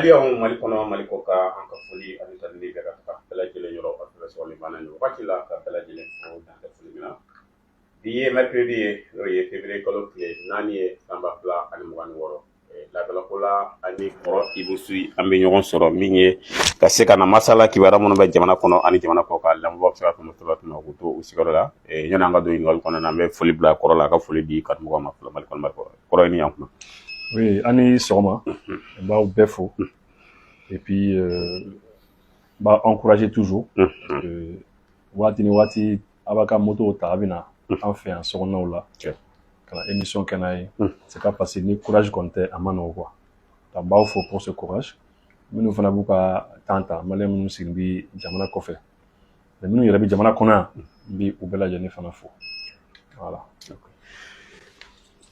Malion Malikono Malikoka Uncle Fully and the Liga Pelagil Europe as only man and Wakila Pelagil for the Fulimina. The mercredi February colloquial Nani Samba Bla and one war. La Galapola and Nico Ibusi and Mignon Soro Mini Kaseka Masala Kibaramon by Jamanacono and Jamanacoca Lambox from Mutu Usigora, Yananga doing all con and fully black Corolla fully D Catmogama from Malcolm Coronian. Oui, année Soma, bah au Befo. Et puis bah encourager toujours. Wati Abaka Moto Tabina en fait un second là. Quand l'émission Kanaï, c'est pas passé ni courage comptait à Manoa. T'as bah faut pour ce courage. Mais nous faisons beaucoup à Tanta, Malem nous Simbi, Jamana Kofe. Mais nous y a Jamana Kona, bi ou Bella Jane Fanafo. Voilà.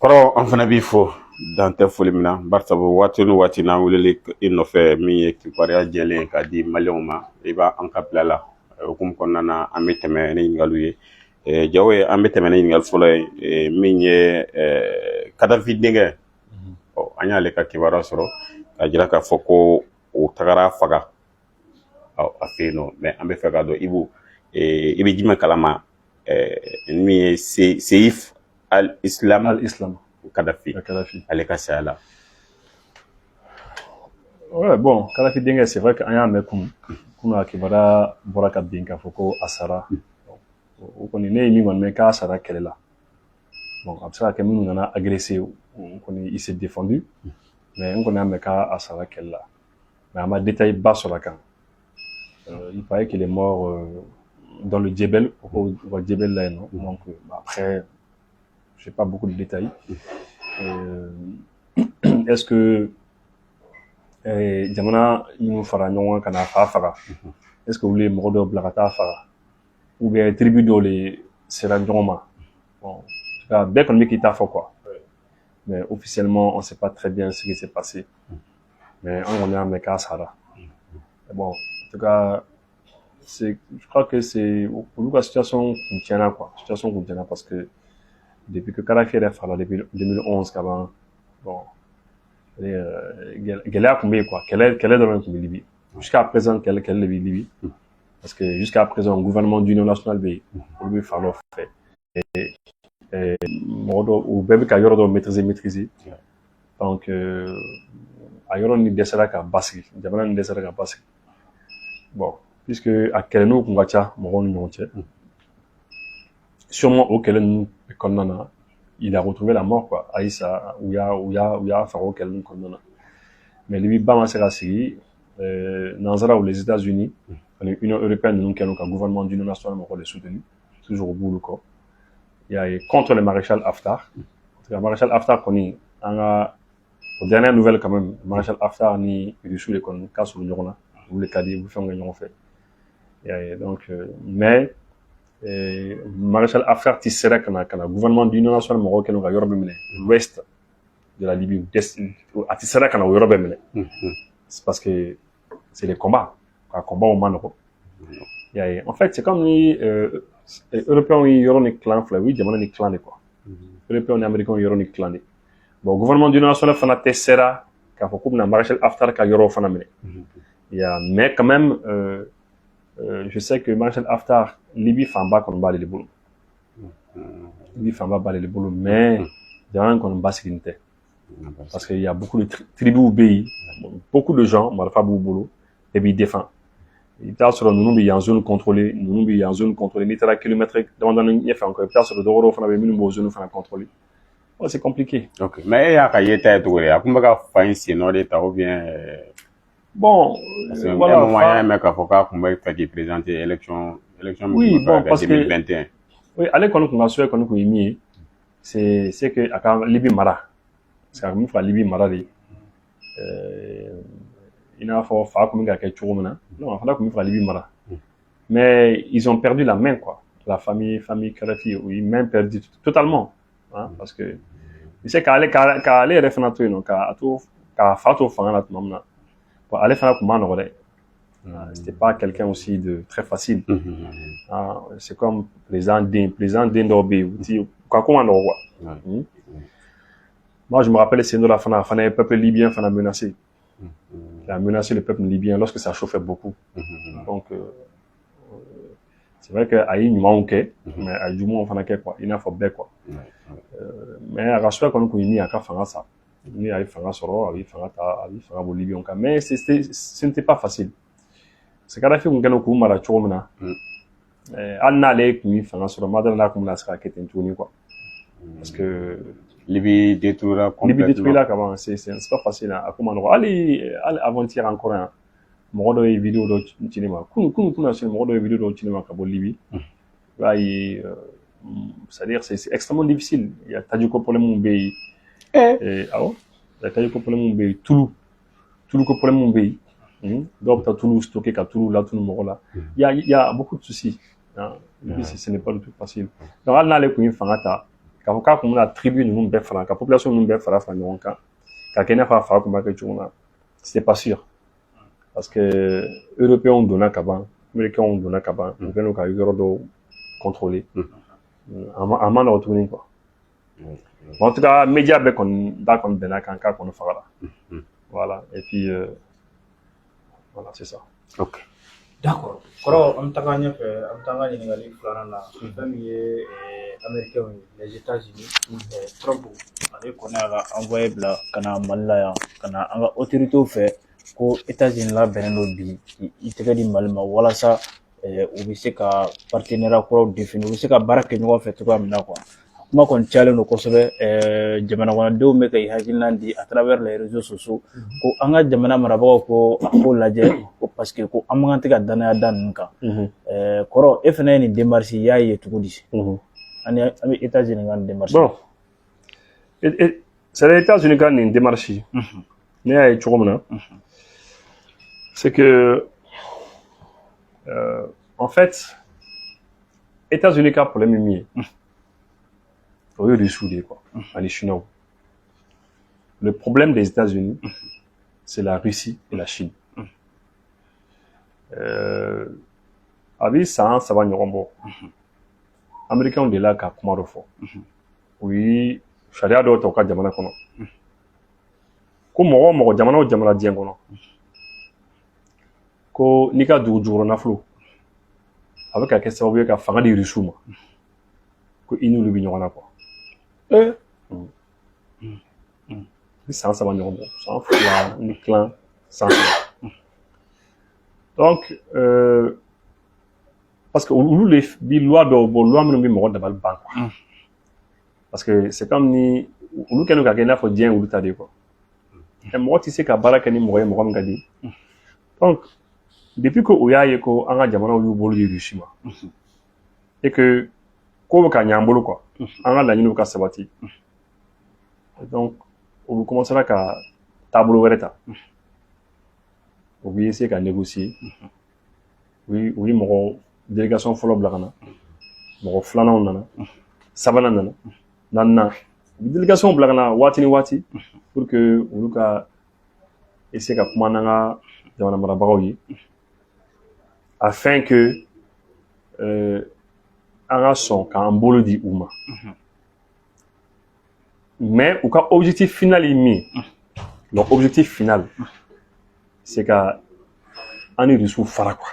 Koro an fana b'i fo dan tɛ foli min na barsabu waati ni waati n'an weleli i nɔfɛ min ye kibaruya jɛlen k'a di maliyɛnw ma i b'a an ka bila la hukumu kɔnɔna na an bɛ tɛmɛ ni ɲininkaliw ye jawo ye an bɛ tɛmɛ ni ɲininkali fɔlɔ ye min ye Kadafi denkɛ an y'ale ka kibaruya sɔrɔ k'a jira k'a fɔ ko o tagara faga a fɛ yen nɔ mais an bɛ fɛ k'a dɔn i bɛ jumɛn kalama min ye Seif al-Islam Kadhafi. Allez casser là. Ouais, bon, Kadhafi Dengue, c'est vrai qu'il y a un mec qu'on a qui va Boraka Binka Foko Asara. On connaît une mais Asara qu'elle est là. Bon, après que nous on a agressé, il s'est défendu, mais on connaît un mec Asara qu'elle est là. Mais on a détaillé bas sur la camp. Il paraît qu'il est mort dans le Djebel, au Djebel là, non? Donc après. Je n'ai pas beaucoup de détails. Est-ce que Jamana nous fera non quand on fera? Est-ce que vous voulez mordre blagata fera? Ou bien tribu de les Serandroma? Bon, en tout cas, bien qu'on m'ait fait quoi. Mais officiellement, on ne sait pas très bien ce qui s'est passé. Mais on est en Meka Sahara. Bon, en tout cas, je crois que c'est pour nous la situation qui tient là quoi. Situation qui tient là parce que depuis que Kadhafi est fait depuis 2011 qu'avant bon quelle a combien quoi quelle est dans le Libye jusqu'à présent quelle est Libye parce que jusqu'à présent le gouvernement d'union nationale pour lui faire le fait et ou bébé qui a eu maîtriser donc a eu ni desera ka bassi jamana ni desera ka bassi bon puisque à quel nous qu'on va tcha mon nom sûrement auquel nous condamnons, il a retrouvé la mort quoi. Aïssa ou ya Faro quel nous condamne. Mais lui Bama Serassi, Nanzara ou les États-Unis, l'Union européenne nous qui a le gouvernement d'union nationale nous les soutenu toujours au bout du corps. Il y a contre le maréchal Haftar. Le maréchal Haftar connaît aux dernières nouvelles quand même, le maréchal Haftar ni reçu les cas sur l'Union là, vous les cadets vous faites un fait. Et donc mais maréchal Haftar tissera quand le gouvernement d'union nationale marocaine a yorobé l'ouest de la Libye à tissera quand on yorobé c'est parce que c'est les combats un combat au Maroc en fait c'est comme les européens ils yoront les clans oui diamant les clans quoi européens et américains yoront les clans bon gouvernement d'union nationale fana tissera quand faut comme le maréchal Haftar ka yoro fana mais quand même je sais que maréchal Haftar Libye fait un bas qu'on bat les boulots. Libye fait un bas les boulots, mais il y a un qu'on bat ce qui parce qu'il y a beaucoup de tribus au pays, beaucoup de gens, mal fait boulot, et puis ils défendent. Il y a sur nous il y a une zone contrôlée, nous il y a une zone contrôlée, ni à kilomètres, dans il y a fait encore, il y a sur le Doro, on avait mis une zone qu'on a contrôlée. Oh, c'est compliqué. Ok, mais il y a qu'à y être tout, il y a comme ça, fin sinon l'État revient. Bon, voilà. Un moyen, mais qu'il faut qu'on fait présenter l'élection. Oui, bon, parce 2021. Que, oui, allez, quand on a souhaité qu'on ait mis, c'est que, à Libye Mara, c'est à la Libye Mara, il n'a pas fait comme il a quelque chose, non, il a fait comme Libye Mara. Mais ils ont perdu la main, quoi. La famille Kadhafi, oui, même perdu totalement, hein, parce que, il sait qu'à aller référencer, non, qu'à faire tout faire là, tout aller faire comme un ordre. C'était pas quelqu'un aussi de très facile. C'est comme président d'Indobé, quoi comme un roi. Moi, je me rappelle, c'est nous la fin, le peuple libyen, fin menacé. qui a menacé le peuple libyen lorsque ça chauffait beaucoup. Donc, c'est vrai qu'Aïe nous manque, mais à du moins on fait quoi, il n'a pas fait quoi. Mais à rassurer quand on y a qu'à faire ça, il y a fait ça solo, il fait ça au Libyen. Mais ce n'était pas facile. C'est quand on gagne au coup mara chomna. Anna les qui fait ça solo, madame là comme la sera qui est tourné quoi. Parce que Libye détruira complètement. Libye détruira comment c'est pas facile à comment aller avant-hier encore un mɔgɔ dɔ ye vidéo dɔ ci ne ma kunun na se mɔgɔ dɔ ye vidéo dɔ ci ne ma ka bɔ Libye i b'a ye c'est-à-dire c'est extrêmement difficile il y a tajiko problème mun bɛ yen awɔ il y a tajiko problème mun bɛ yen tulu ko problème mun bɛ yen dɔw bɛ taa tulu stocker ka tulu latunu mɔgɔ la il y a beaucoup de soucis Libye ce n'est pas du tout facile donc hali n'ale kun ye fanga ta k'a fɔ k'a kun bɛna tribu ninnu bɛɛ fara ka population ninnu bɛɛ fara ɲɔgɔn kan ka kɛ i n'a fɔ a fa kun b'a kɛ cogo min na c'était pas sûr. Parce que Européens donnent kaban, Américains donnent kaban, nous venons qu'à Europe contrôler. À m'en retourner quoi. En tout cas, médias ben qu'on d'accord ben là quand on fera là. Voilà. Et puis voilà, c'est ça. Ok. D'accord. Koro on taganya fe, on taganya ni ngali flana na. Famille américain les États-Unis, Trump avec qu'on a envoyé bla kana malaya kana anga autorité fait ko États-Unis la beneno bi I tɛgɛ di Mali ma walasa u bɛ se ka partenariat kuraw définir u bɛ se ka baara kɛ ɲɔgɔn fɛ cogoya min na quoi kuma kɔni cayalen don kosɛbɛ jamana kɔnɔdenw bɛ ka I hakilina di à travers les réseaux sociaux ko an ka jamana marabagaw ko a ko lajɛ ko parce que ko an man kan tɛ ka danaya da ninnu kan kɔrɔ e fana ye nin démarche y'a ye cogo di an bɛ États-Unis ka nin démarche bon c'est les États-Unis ka nin démarche ne y'a ye cogo min na c'est que, en fait, États-Unis a problème minier. Au lieu de souder, quoi, les Chinois. Le problème des États-Unis, c'est la Russie et la Chine. Avec ça va nous rembourser. Américains ont de là qu'à comment refaire. Oui, charia doit être au cas de Jamana kono. Comme moi, Jamana ou Jamana dien kono. Ko n'i ka dugu jukɔrɔ nafolo a bɛ ka kɛ sababu ye ka fanga di Rusiw ma ko I n'olu bɛ ɲɔgɔn na quoi ni san 3 ɲɔgɔn bɔ san 2 ni kilan san 3 donc parce que olu le bi loi dɔw bɔ loi minnu bɛ mɔgɔ dabali ban quoi parce que c'est comme ni olu kɛlen ka kɛ I n'a fɔ diɲɛ olu ta de quoi mɔgɔ tɛ se ka baara kɛ ni mɔgɔ ye mɔgɔ min ka di donc depuis que o y'a ye ko an ka jamanaw y'u bolo di Russie ma et que ko bɛ ka ɲɛ an bolo quoi an ka laɲiniw ka sabati donc olu commencera ka taabolo wɛrɛ ta u bɛ essayer ka négocier u ye mɔgɔ délégation fɔlɔ bila ka na mɔgɔ filananw nana sabanan nana naaninan u bɛ délégation bila ka na waati ni waati pour que olu ka essayer ka kuma n'an ka jamana marabagaw ye afin que an ka sɔn k'an bolo di u ma mais u ka objectif final ye min ye leur objectif final c'est ka an ni Rusiw fara quoi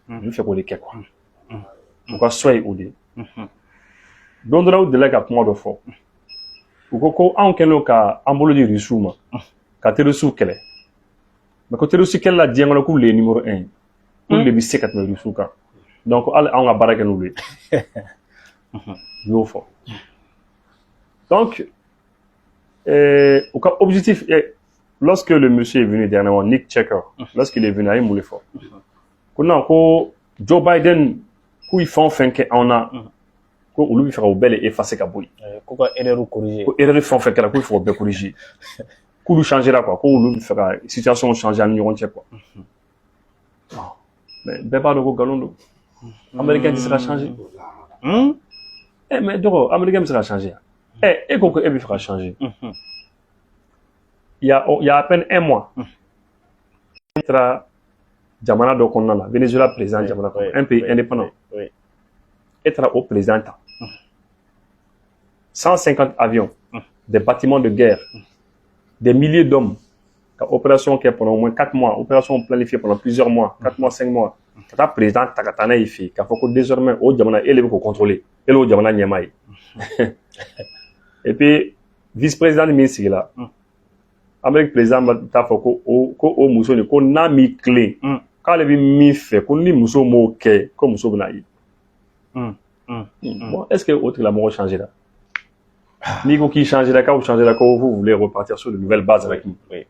u bɛ fɛ k'o de kɛ quoi u ka souhait ye o de ye don dɔ la u delila ka kuma dɔ fɔ u ko anw kɛlen don ka an bolo di Rusiw ma ka terroriste kɛlɛ mais ko terroriste kɛlɛ la diɲɛ kɔnɔ k'olu le ye numéro 1 ye olu de bɛ se ka tɛmɛ Rusiw kan donc hali anw ka baara kɛ n'olu ye u y'o fɔ donc au cas objectif lorsque le monsieur est venu dernièrement Nick Checker lorsqu'il est venu a ye mun de fɔ ko non ko Joe Biden k'u ye fɛn o fɛn kɛ anw na ko olu bɛ fɛ ka o bɛɛ le effacer ka bɔ yen ko ka erreur corriger ko erreur fɛn o fɛn kɛra k'u bɛ fɛ k'o bɛɛ corriger k'olu changera quoi ko olu bɛ fɛ ka situation changer ani ɲɔgɔn cɛ quoi mais bɛɛ b'a dɔn ko nkalon don américain tɛ se ka changer mais dɔgɔ américain bɛ se ka changer e ko e bɛ fɛ ka changer il y a à peine 1 mois e taara jamana dɔ kɔnɔna la Venezuela président jamana kɔnɔ un pays indépendant e taara o président ta 150 avions des bâtiments de guerre des milliers d'hommes ka opération kɛ pendant au moins 4 mois, opération planifiée pendant plusieurs mois, 4 mois, 5 mois. Ka taa président ta ka taa n'a ye fɛ yen k'a fɔ ko désormais o jamana e le bɛ k'o contrôler e l'o jamana ɲɛmaa ye. Et puis vice-président min sigi la Amérique président b'a t'a fɔ ko o muso ni ko n'a m'i tilen k'ale bɛ min fɛ ko ni muso m'o kɛ ko muso bɛ na ye. Bon, est-ce que o tigilamɔgɔ changé la? N'i ko qu'il changera, quand vous changera, quand vous voulez repartir sur de nouvelles bases avec nous. Oui.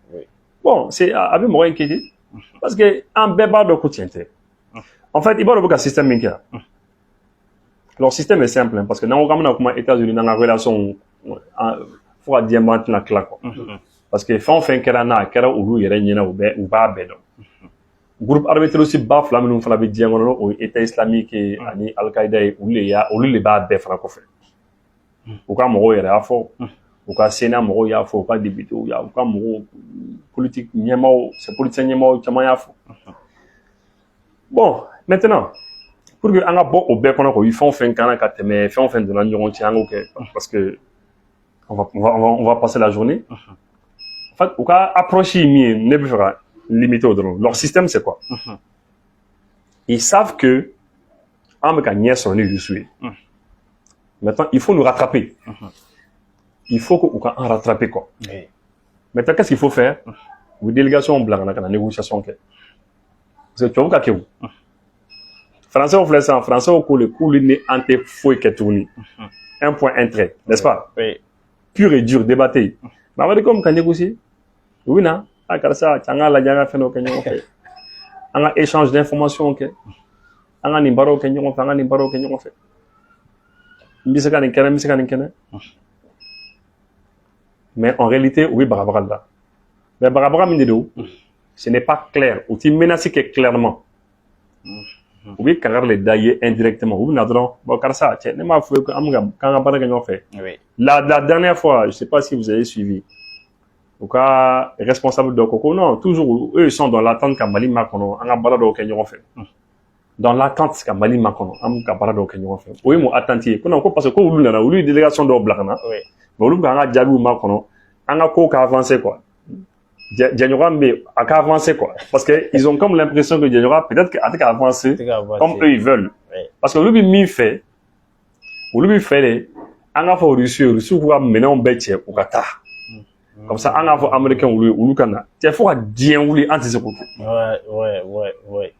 Bon, c'est avec moi inquiété. Parce que en bébé de côté. En fait, il va y avoir un système minka. Leur système est simple hein, parce que dans les États-Unis, dans la relation, faut dire maintenant la claque. Parce que fin qu'era ou yera ou ba bedo. Groupe arbitre aussi ba flamme nous fala dire au État islamique et ani Al-Qaïda ou les ba be francophone. U ka mɔgɔw yɛrɛ y'a fɔ u ka Sénat mɔgɔw y'a fɔ u ka député y'a u ka mɔgɔw politique ɲɛmaaw c'est politicien ɲɛmaaw caman y'a fɔ. Bon maintenant pour que an ka bɔ o bɛɛ kɔnɔ ko fɛn o fɛn kan ka tɛmɛ fɛn o fɛn donna ɲɔgɔn cɛ an k'o kɛ parce que on va passer la journée. En fait u ka approche ye min ye ne bɛ fɛ ka limiter o dɔrɔn. Leur système c'est quoi? Ils savent que an bɛ ka ɲɛ sɔrɔ ni Russie ye. Maintenant, il faut nous rattraper. Il faut qu'on en rattrape quoi. Oui. Maintenant, qu'est-ce qu'il faut faire? Une délégation blanche dans la négociation. Parce que tu vois que Français ont fait ça, Français ont collé couler ante fouet que tourni. Un point, un trait, n'est-ce pas? Oui. Pur et dur, débattre. Mais on va dire comme quand négocier. Oui, non. Ah, car ça, tu as la dernière fait nos kenyons. On a échange d'informations. On a nimbaro kenyons, on a nimbaro kenyons fait. Mais en réalité, oui, barabara là. Mais barabara mindedo, ce n'est pas clair. Ou tu menaces que clairement. Oui, car les daillés indirectement. Oui, nadron. Bon, car ça, tiens, ne m'a fait quand fait. La dernière fois, je ne sais pas si vous avez suivi. Au cas responsable de Coco, non, toujours eux ils sont dans l'attente qu'à Mali Makono, en balade au Kenya fait. Dans l'attente qu'à Mali Makono, en balade au Kenya fait. Oui, mon attentif. Parce que vous l'avez eu délégation de Blacana. Oui. Mais vous l'avez déjà vu Makono, en a quoi avancé quoi. Djanjorambe a qu'à avancer quoi. Parce que ils ont comme l'impression que Djanjorambe peut-être qu'à avancer comme eux ils veulent. Oui. Parce que lui mi fait, ou lui fait les, en a fait au Russie va mener un bête au Qatar. Comme ça, en a fait américain ou le Canada. Tu faut à dire ou les anti-sécurité. Ouais.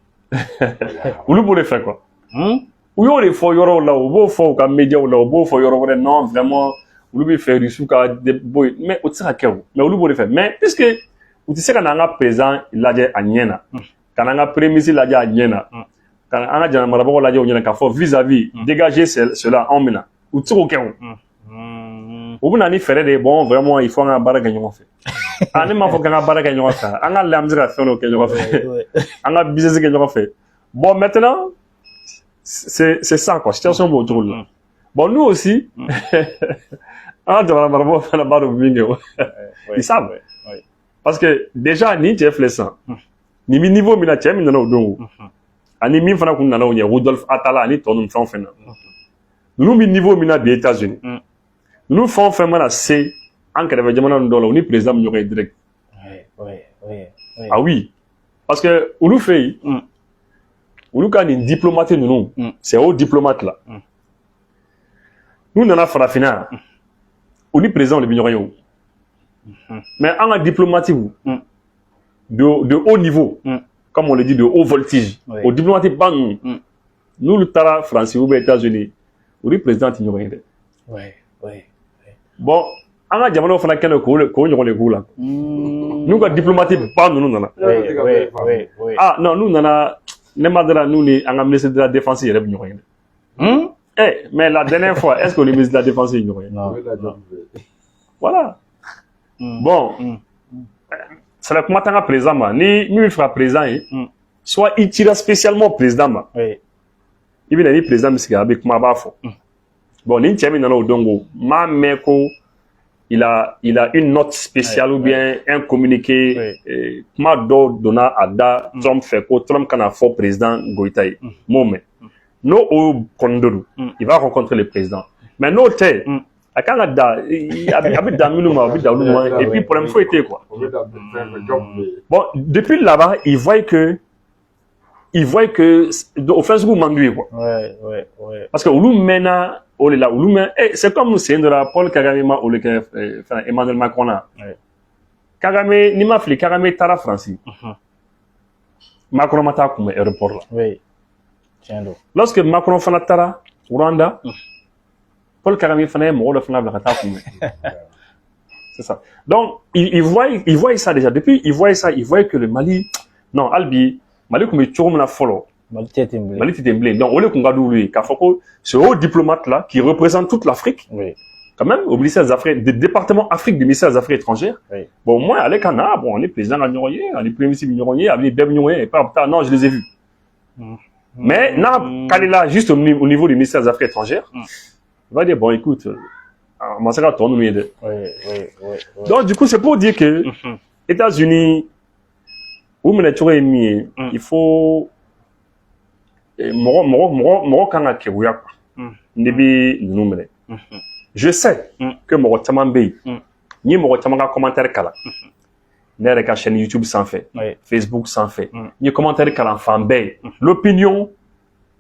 Ou le pour le faire quoi. Ou y'a les faux yoro là, ou beau faux comme média ou là, ou beau faux yoro non vraiment. Ou lui faire du sous des boy. Mais au tira qu'eux. Mais ou le pour le faire. Mais puisque ou tu sais qu'on a un président il a dit à Niena, qu'on a un premier ministre il a dit à Niena, qu'on a un général Marabou il a dit à Niena qu'il faut vis-à-vis dégager cela en mena. Ou tu sais qu'eux. Ou bien on y ferait des bons vraiment il faut un barrage gagnant fait. On ne m'a pas qu'un barrage gagnant fait. On a l'âme de la fin au gagnant fait. On a business gagnant fait. Bon maintenant c'est ça quoi. Situation autour là. Bon nous aussi. Ah général Marabou fait la barre au milieu. Ils savent. Parce que déjà ni tu es fleissant. Ni mi niveau mi na tu es mi na au dongo. Ani mi fana kun na na o nya Rudolf Atala ni tonu fɛn fɛn na. Nous mi niveau mi na des États-Unis. Nous faisons vraiment la C en cas de jamana ndolo ni président ñoy direct. Oui. Ah oui. Parce que nous fait nous quand une diplomate nous c'est au diplomate là. Nous n'en a farafina. On ni président le bignoyo. Mais en diplomatie de haut niveau comme on le dit de haut voltige. Au diplomatique pas nous le tara français ou États-Unis. On ni président ñoy. Oui. Bon, on a jamano fana kene ko ñoko le gula. Nous ka diplomatie pas nous nana. Oui. Ah non, nous nana ne madra nous ni en ministre de la défense yere ñoko. Mais la dernière fois, est-ce qu'on est ministre de la défense ñoko? Non. Voilà. Bon. C'est le comment tant président ma ni fera président soit il tire spécialement président ma. Oui. Il vient ni président monsieur avec ma bafo. Bon, ni tiens dans le dongo, ma meko, il a une note spéciale ou bien un communiqué, ma do donna à da Trump fait quoi Trump quand a fort président Goïtaï, moment. No au Kondoru, il va rencontrer le président. Mais no te, a kan ka da a bɛ dan minnu ma a bɛ dan olu ma et puis problème foyi tɛ yen quoi. Bon depuis là-bas il voit que au fait sugu man d'u ye quoi. Parce que olu mɛnna o de la olu mɛn c'est comme sen dɔ la Paul Kagame ma olu kɛ Emmanuel Macron na. Kagame ni ma fili Kagame taara Faransi. Macron ma taa kunbɛn aéroport la. Lorsque Macron fana taara Rwanda, Paul Kagame fana ye mɔgɔ dɔ fana bila ka taa kunbɛn. C'est ça. Donc il voit ça déjà. Depuis il voit que le Mali non Albi Mali kun bɛ cogo min na fɔlɔ. Mali tɛ ten bilen. Donc o de kun ka d'olu ye k'a fɔ ko ce haut diplomate là qui représente toute l'Afrique. Quand même au ministère des Affaires, du département Afrique du ministère des Affaires étrangères. Bon moi allez kana bon on est président de ɲɔgɔn ye, on est premier ministre ɲɔgɔn ye, on est bɛɛ ɲɔgɔn ye et pas non je les ai vus. Mais n'a qu'elle est là juste au niveau du ministère des Affaires étrangères. Il va dire bon écoute on va se faire tourner de. Donc du coup c'est pour dire que États-Unis où il faut mɔgɔ kan ka kɛwuya quoi. Ne bɛ ninnu minɛ. Je sais que mɔgɔ caman bɛ yen n ye mɔgɔ caman ka commentaire kalan ne yɛrɛ ka chaîne YouTube sanfɛ Facebook sanfɛ n ye commentaire kalan fan bɛɛ ye l'opinion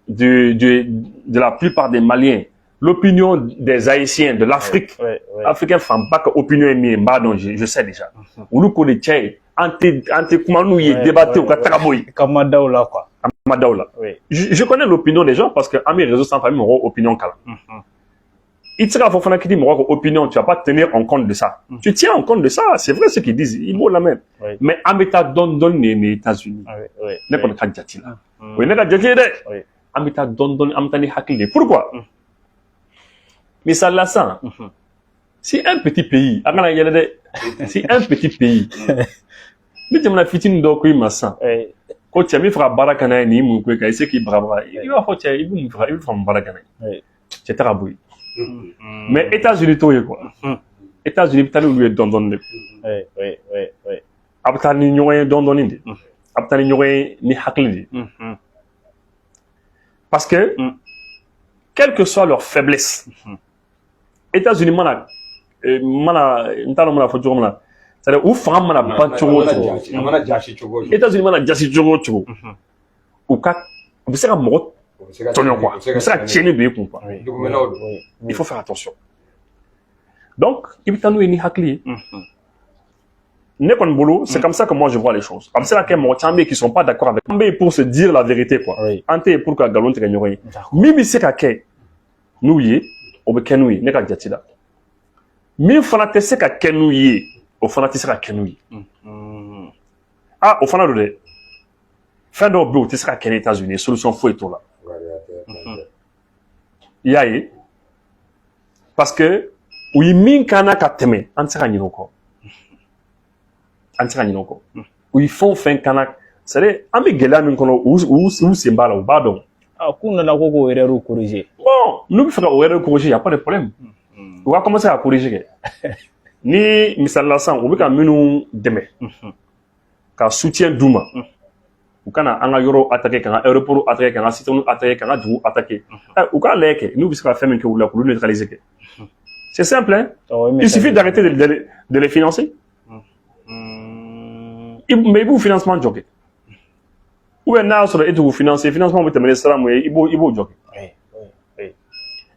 de la plupart des Maliens l'opinion des Haïtiens de l'Afrique africain fanba ka opinion ye min ye n b'a dɔn je sais déjà olu ko de cɛ ye an tɛ kuma n'u ye débatté u ka taga bɔ yen ka ma daw la quoi ma daw la je connais l'opinion des gens parce que an bɛ réseau sanfɛ an bɛ mɔgɔw opinion kalan il tɛ se k'a fɔ fana k'i ti mɔgɔ ka opinion tu vas pas tenir en compte de ça tu tiens en compte de ça c'est vrai ce qu'ils disent ils b'o lamɛn mais an bɛ taa dɔɔni dɔɔni de ni États-Unis ne kɔni ka jate la o ye ne ka jate ye dɛ an bɛ taa dɔɔni dɔɔni an bɛ taa ni hakili de pourquoi misali la sisan si un petit pays a kana yɛlɛ dɛ si un petit pays ni jamana fitinin dɔ ko i ma sisan ko cɛ min fɛ ka baara kɛ n'a ye nin mun ko kan i se k'i bagabaga i b'a fɔ cɛ i bɛ mun fɛ i bɛ fɛ ka mun baara kɛ n'a ye cɛ tɛ ka bɔ yen mais États-Unis t'o ye quoi États-Unis bɛ taa n'olu ye dɔɔni dɔɔni de a bɛ taa ni ɲɔgɔn ye dɔɔni dɔɔni de a bɛ taa ni ɲɔgɔn ye ni hakili de parce que quelle que soit leur faiblesse États-Unis mana n t'a dɔn mana fɔ cogo min na c'est-à-dire u fanga mana ban cogo o cogo États-Unis mana jasi cogo o cogo u bɛ se ka mɔgɔ tɔɲɔ quoi u bɛ se ka tiɲɛni don i kun quoi il faut faire attention donc i bɛ taa n'u ye ni hakili ye ne kɔni bolo c'est comme ça que moi je vois les choses a bɛ se ka kɛ mɔgɔ caman bɛ yen qui sont pas d'accord avec an bɛ yen pour se dire la vérité quoi an tɛ yen pour ka nkalon tigɛ ɲɔgɔn ye min bɛ se ka kɛ n'u ye o bɛ kɛ n'u ye ne ka jate la min fana tɛ se ka kɛ n'u ye o fana tɛ se ka kɛ n'u ye o fana don dɛ fɛn dɔw bɛ yen o tɛ se ka kɛ ni États-Unis solution foyi t'o la i y'a ye parce que u ye min kan na ka tɛmɛ an tɛ se ka ɲinɛ o kɔ an tɛ se ka ɲinɛ o kɔ u ye fɛn o fɛn kan na c'est à dire an bɛ gɛlɛya min kɔnɔ u sen b'a la u b'a dɔn k'u nana ko k'o erreur corriger bon n'u bɛ fɛ ka o erreur corriger y a pas de problème u ka commencer ka corriger kɛ ni misali la sisan u bɛ ka minnu dɛmɛ ka soutien d'u ma u kana an ka yɔrɔ attaquer k'an ka aéroport attaquer k'an ka citerne attaquer k'an ka dugu attaquer u k'a lajɛ kɛ n'u bɛ se ka fɛn min kɛ u la k'olu neutraliser kɛ c'est simple hein il suffit d'arrêter de les financer mais i b'u financement jɔ kɛ ou bien n'a y'a sɔrɔ e t'u financer financement bɛ tɛmɛ ni sira mun ye i b'o jɔ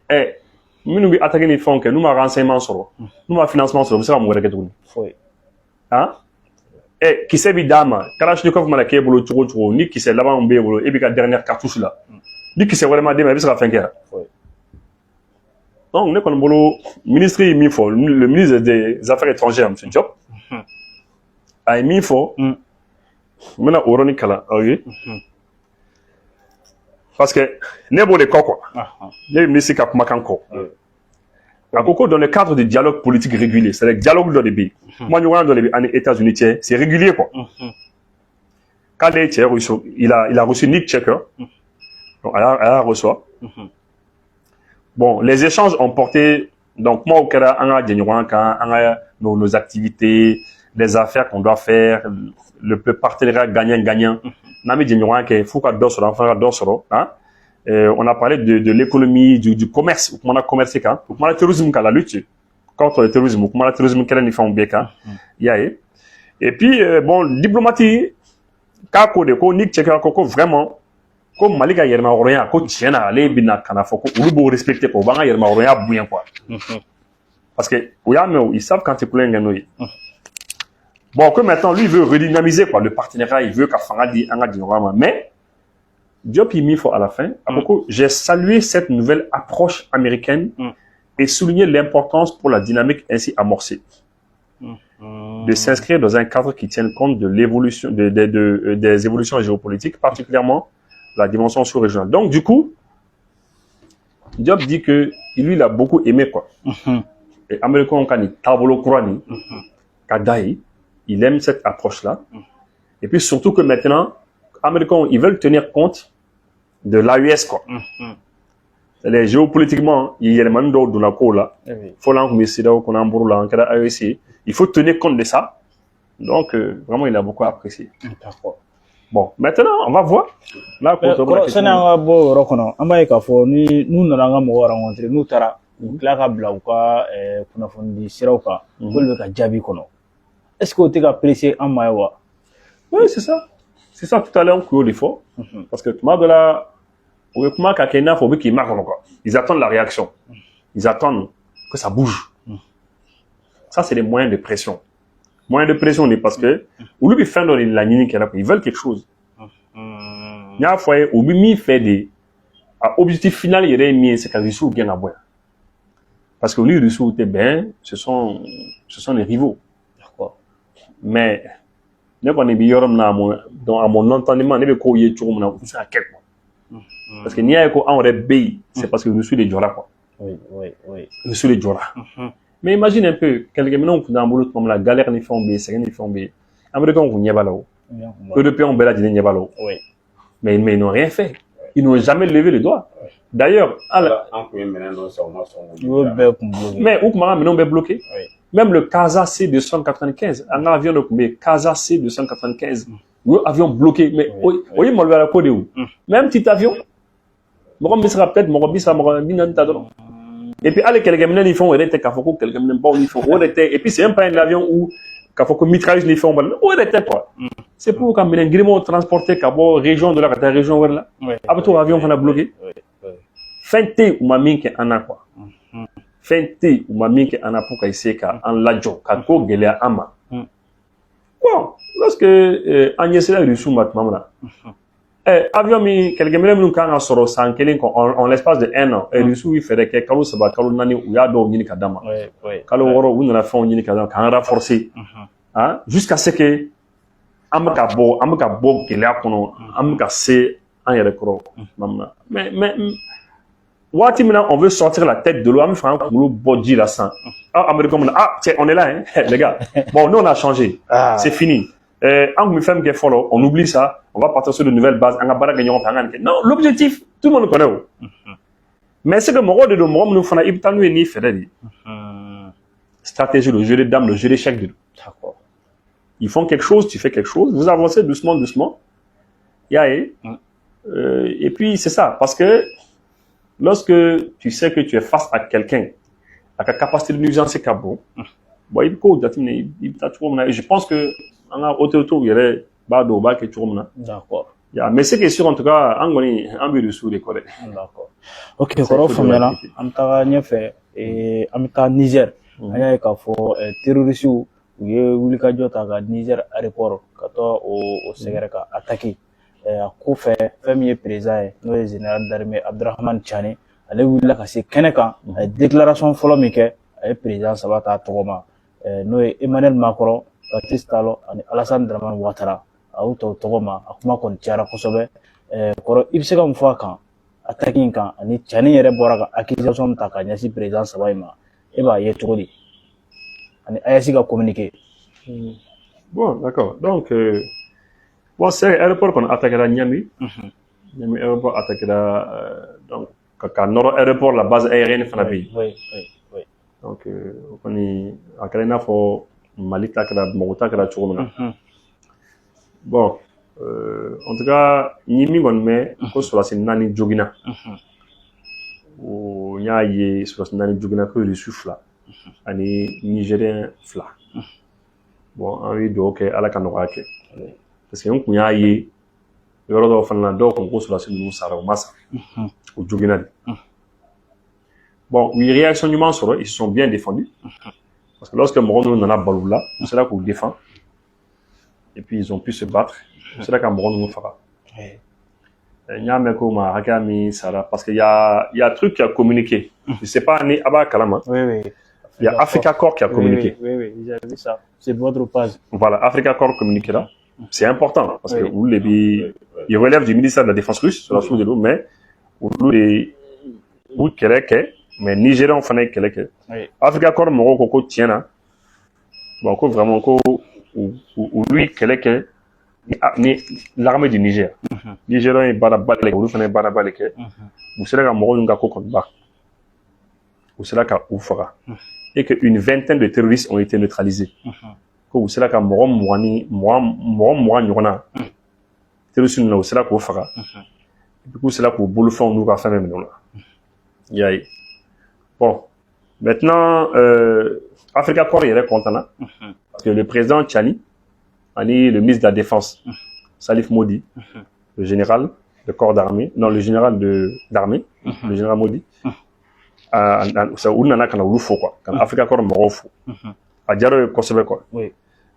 kɛ minnu bɛ attaquer ni fɛnw kɛ n'u ma renseignement sɔrɔ n'u ma financement sɔrɔ u bɛ se ka mun wɛrɛ kɛ tuguni kisɛ bɛ d'a ma Kalachnikov mana k'e bolo cogo o cogo ni kisɛ laban b'e bolo e b'i ka dernière cartouche la ni kisɛ wɛrɛ ma d'e ma i bɛ se ka fɛn kɛ donc ne kɔni bolo ministre ye min fɔ le ministre des affaires étrangères monsieur Diop a ye min fɔ n bɛna o yɔrɔnin kalan aw ye parce que ne b'o de kɔ quoi ne bɛ ministre ka kumakan kɔ a ko ko dans le cadre du dialogue politique régulier c'est-à-dire dialogue dɔ de bɛ yen kumaɲɔgɔnya dɔ de bɛ ani États-Unis cɛ c'est régulier quoi k'ale ye cɛ reçu il a reçu Nick Checker donc a y'a reçoit bon les échanges ont porté donc kumaw kɛra an ka jɛɲɔgɔnya kan an ka nos activités les affaires qu'on doit faire le partenariat gagnant-gagnant n'an bɛ jɛɲɔgɔnya kɛ f'u ka dɔ sɔrɔ an fana ka dɔ sɔrɔ On a parlé de l'économie, du commerce. On a commercé quand on a le terrorisme, la lutte contre le terrorisme. On a le terrorisme qui est fait bien quand il y a. Et puis bon, diplomatie, quand on dit que vraiment, comme Mali a yerma rien, ko tiena ale bina kana foko, ou le respecter ko banga yerma rien bouillant quoi. Parce que ils savent quand tu plein nganoui. Bon, que maintenant lui il veut redynamiser quoi le partenariat, il veut qu'Afanga dit anga di mais Diop il mis faut à la fin. J'ai salué cette nouvelle approche américaine et souligné l'importance pour la dynamique ainsi amorcée de s'inscrire dans un cadre qui tienne compte de l'évolution des évolutions géopolitiques, particulièrement la dimension sous-régionale. Donc du coup, Diop dit que lui il a beaucoup aimé quoi. Et Américain quand il tabolo Kurani, Kadaï, il aime cette approche-là. Et puis surtout que maintenant, Américains ils veulent tenir compte de l'AUS quoi. C'est-à-dire géopolitiquement, il y a les mandats de la cola. Faut il faut tenir compte de ça. Donc vraiment, il a beaucoup apprécié. D'accord. Bon, maintenant, on va voir. Là, nous est-ce que tu as apprécié en Maïwa? Oui, c'est ça. C'est ça tout à l'heure qu'on faut. Parce que tout de là, ils attendent la réaction. Ils attendent que ça bouge. Ça, c'est des moyens de pression. Moyens de pression, parce que, au lieu de faire la ligne qui est là, ils veulent quelque chose. Il y a un foyer où il fait des, objectif final, il y a mis, c'est qu'à Rissou bien à boire. Parce que lui, Rissou, ben, ce sont les rivaux. D'accord. Mais, ne pas à mon entendement, ne pas qu'on y ait toujours mon poussé à quelque fois. Parce que n'y a qu'un aurait bay, c'est parce que je suis les Djora, quoi. Oui. Je suis les Djora. Mais imagine un peu, quelqu'un maintenant, on a un boulot comme la galère, ni fait B, c'est rien, ni fait B. Américains, on n'y a pas là. Européens, on bel à n'y a pas là. Mais ils n'ont rien fait. Ils n'ont jamais levé le doigt. D'ailleurs, mais où maintenant, on est bloqué. Même le Casa C 295, un avion de Casa C 295, avion bloqué. Mais, oui, moi, le code où? Même petit avion, mon sera peut-être, mon sera et puis, allez, quelqu'un ils font, quelqu'un ils font, et puis, c'est un pas un avion où, mitrailleuse, ils font, quoi. C'est pour quand un grimo transporté, région de la région, là. Après tout, l'avion, on a bloqué. Fente ou mamie qui en a quoi. Fente ou mamie qui en a pour qu'il en ladjo, kako gelea ama. Bon, lorsque Agnès là reçu maintenant là. Avion mi quelqu'un nous quand on sort sans quelqu'un en l'espace de 1 an et reçu il ferait que kalu saba kalu nani ou ya do nyini kadama. Kalu woro ou na fond nyini kadama quand renforcer. Hein, jusqu'à ce que amka bo gelea kono amka se en yere kro mamna. Mais on veut sortir la tête de l'eau, on fait un boulot body là sans. Américain, on est là, hein, les gars. Bon, nous on a changé, c'est fini. On oublie ça, on va partir sur de nouvelles bases. Non, l'objectif, tout le monde le connaît. Mais c'est que mon rôle de nous faire stratégie, le jeu des dames, le jeu d'échecs. Ils font quelque chose, tu fais quelque chose, vous avancez doucement. Et puis c'est ça, parce que lorsque tu sais que tu es face à quelqu'un, à ta capacité de nuisance c'est bon, je pense que on a autour il y aurait bado ba que tu d'accord. Mais c'est que sûr en tout cas angoni ambiru sous les correct. D'accord. OK, koro famela amta nyefe amta Niger anya ka fo terroriste u ye wuli ka jota ga Niger aéroport ka to o segere ka attaquer ko fɛn min ye président ye n'o ye général d'armée Abdurahmane Tchani ale wulila ka se kɛnɛ kan a ye déclaration fɔlɔ min kɛ a ye président saba ta tɔgɔ ma n'o ye Emmanuel Macron, Patrice Talon ani Alassane Dramane Ouattara a y'u ta o tɔgɔ ma a kuma kɔni cayara kosɛbɛ kɔrɔ i bɛ se ka mun fɔ a kan attaque in kan ani Tchani yɛrɛ bɔra ka accusation ta ka ɲɛsin président saba in ma e b'a ye cogo di ani AES ka communiqué. Bon, d'accord. Donc bon, c'est l'aéroport qu'on attaquera Niamey. Niamey aéroport attaquera donc quand Nord aéroport la base aérienne Fanabi. Oui. Donc on est à Kalena pour Mali takra Mogota kra chogona. Bon, En tout cas, ni mi gon me ko sur la nani jogina. O nya ye sur la nani jogina ko le souffla. Ani Nigérien fla. Bon, envie de OK ala ka noga ke. Parce que on kunya ye yoro do fana do ko sur la sinu sara massa. O jogina. Bon, oui, réaction du sur eux, ils se sont bien défendus. Parce que lorsque Morono n'en a baloula, c'est là qu'on défend. Et puis ils ont pu se battre. C'est là qu'un Morono nous fera. Parce qu'il y a un truc qui a communiqué. Je sais pas, Abba Kalama. Oui. Il y a Africa Corps qui a communiqué. Oui, j'ai vu ça. C'est votre page. Voilà, Africa Corps communiqué là. C'est important. Parce que il relève du ministère de la Défense russe, sur la source de l'eau, mais mais Nigérian fana ye kɛlɛ kɛ Africa Corps mɔgɔw ko tiɲɛ na bon ko vraiment ko olu ye kɛlɛ kɛ ni l'armée du Niger Nigérian ye baaraba de kɛ olu fana ye baaraba de kɛ u sera ka mɔgɔw y'u ka ko kɔni ban u sera ka u faga et que une vingtaine de terroristes ont été neutralisés ko u sera ka mɔgɔ mugan ɲɔgɔnna terroristes ninnu u sera k'u faga et puis k'u sera k'u bolofɛnw n'u ka fɛn minɛ o la i y'a ye. Bon, maintenant, Africa Corps est content, parce que le président Tchani, le ministre de la Défense, Salif Modi, le général de corps d'armée, non, le général d'armée, le général Modi, ça où nana kana ulu fo quoi, quand Africa Corps moro fo, a diaro kosobe quoi. Oui.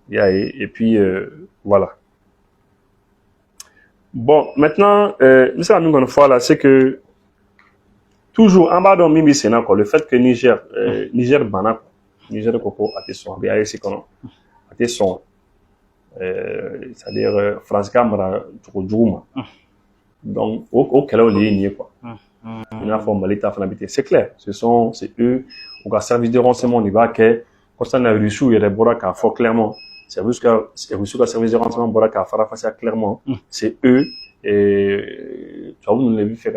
Et puis voilà. Bon, maintenant, ça nous une fois là, c'est que toujours en bas dans Mimi Sénat, le fait que Niger Bana, Niger Koko a été son, a été son, c'est-à-dire France Camara, Djouma. Donc, au cas où il y a quoi. Il a formé l'État finalité. C'est clair, c'est eux, au cas service de renseignement, il va que, quand ça n'a reçu, il y a des boras qui a fort clairement, c'est juste que, service de renseignement, boras qui a fait clairement, c'est eux. Et tu vois, on l'a vu faire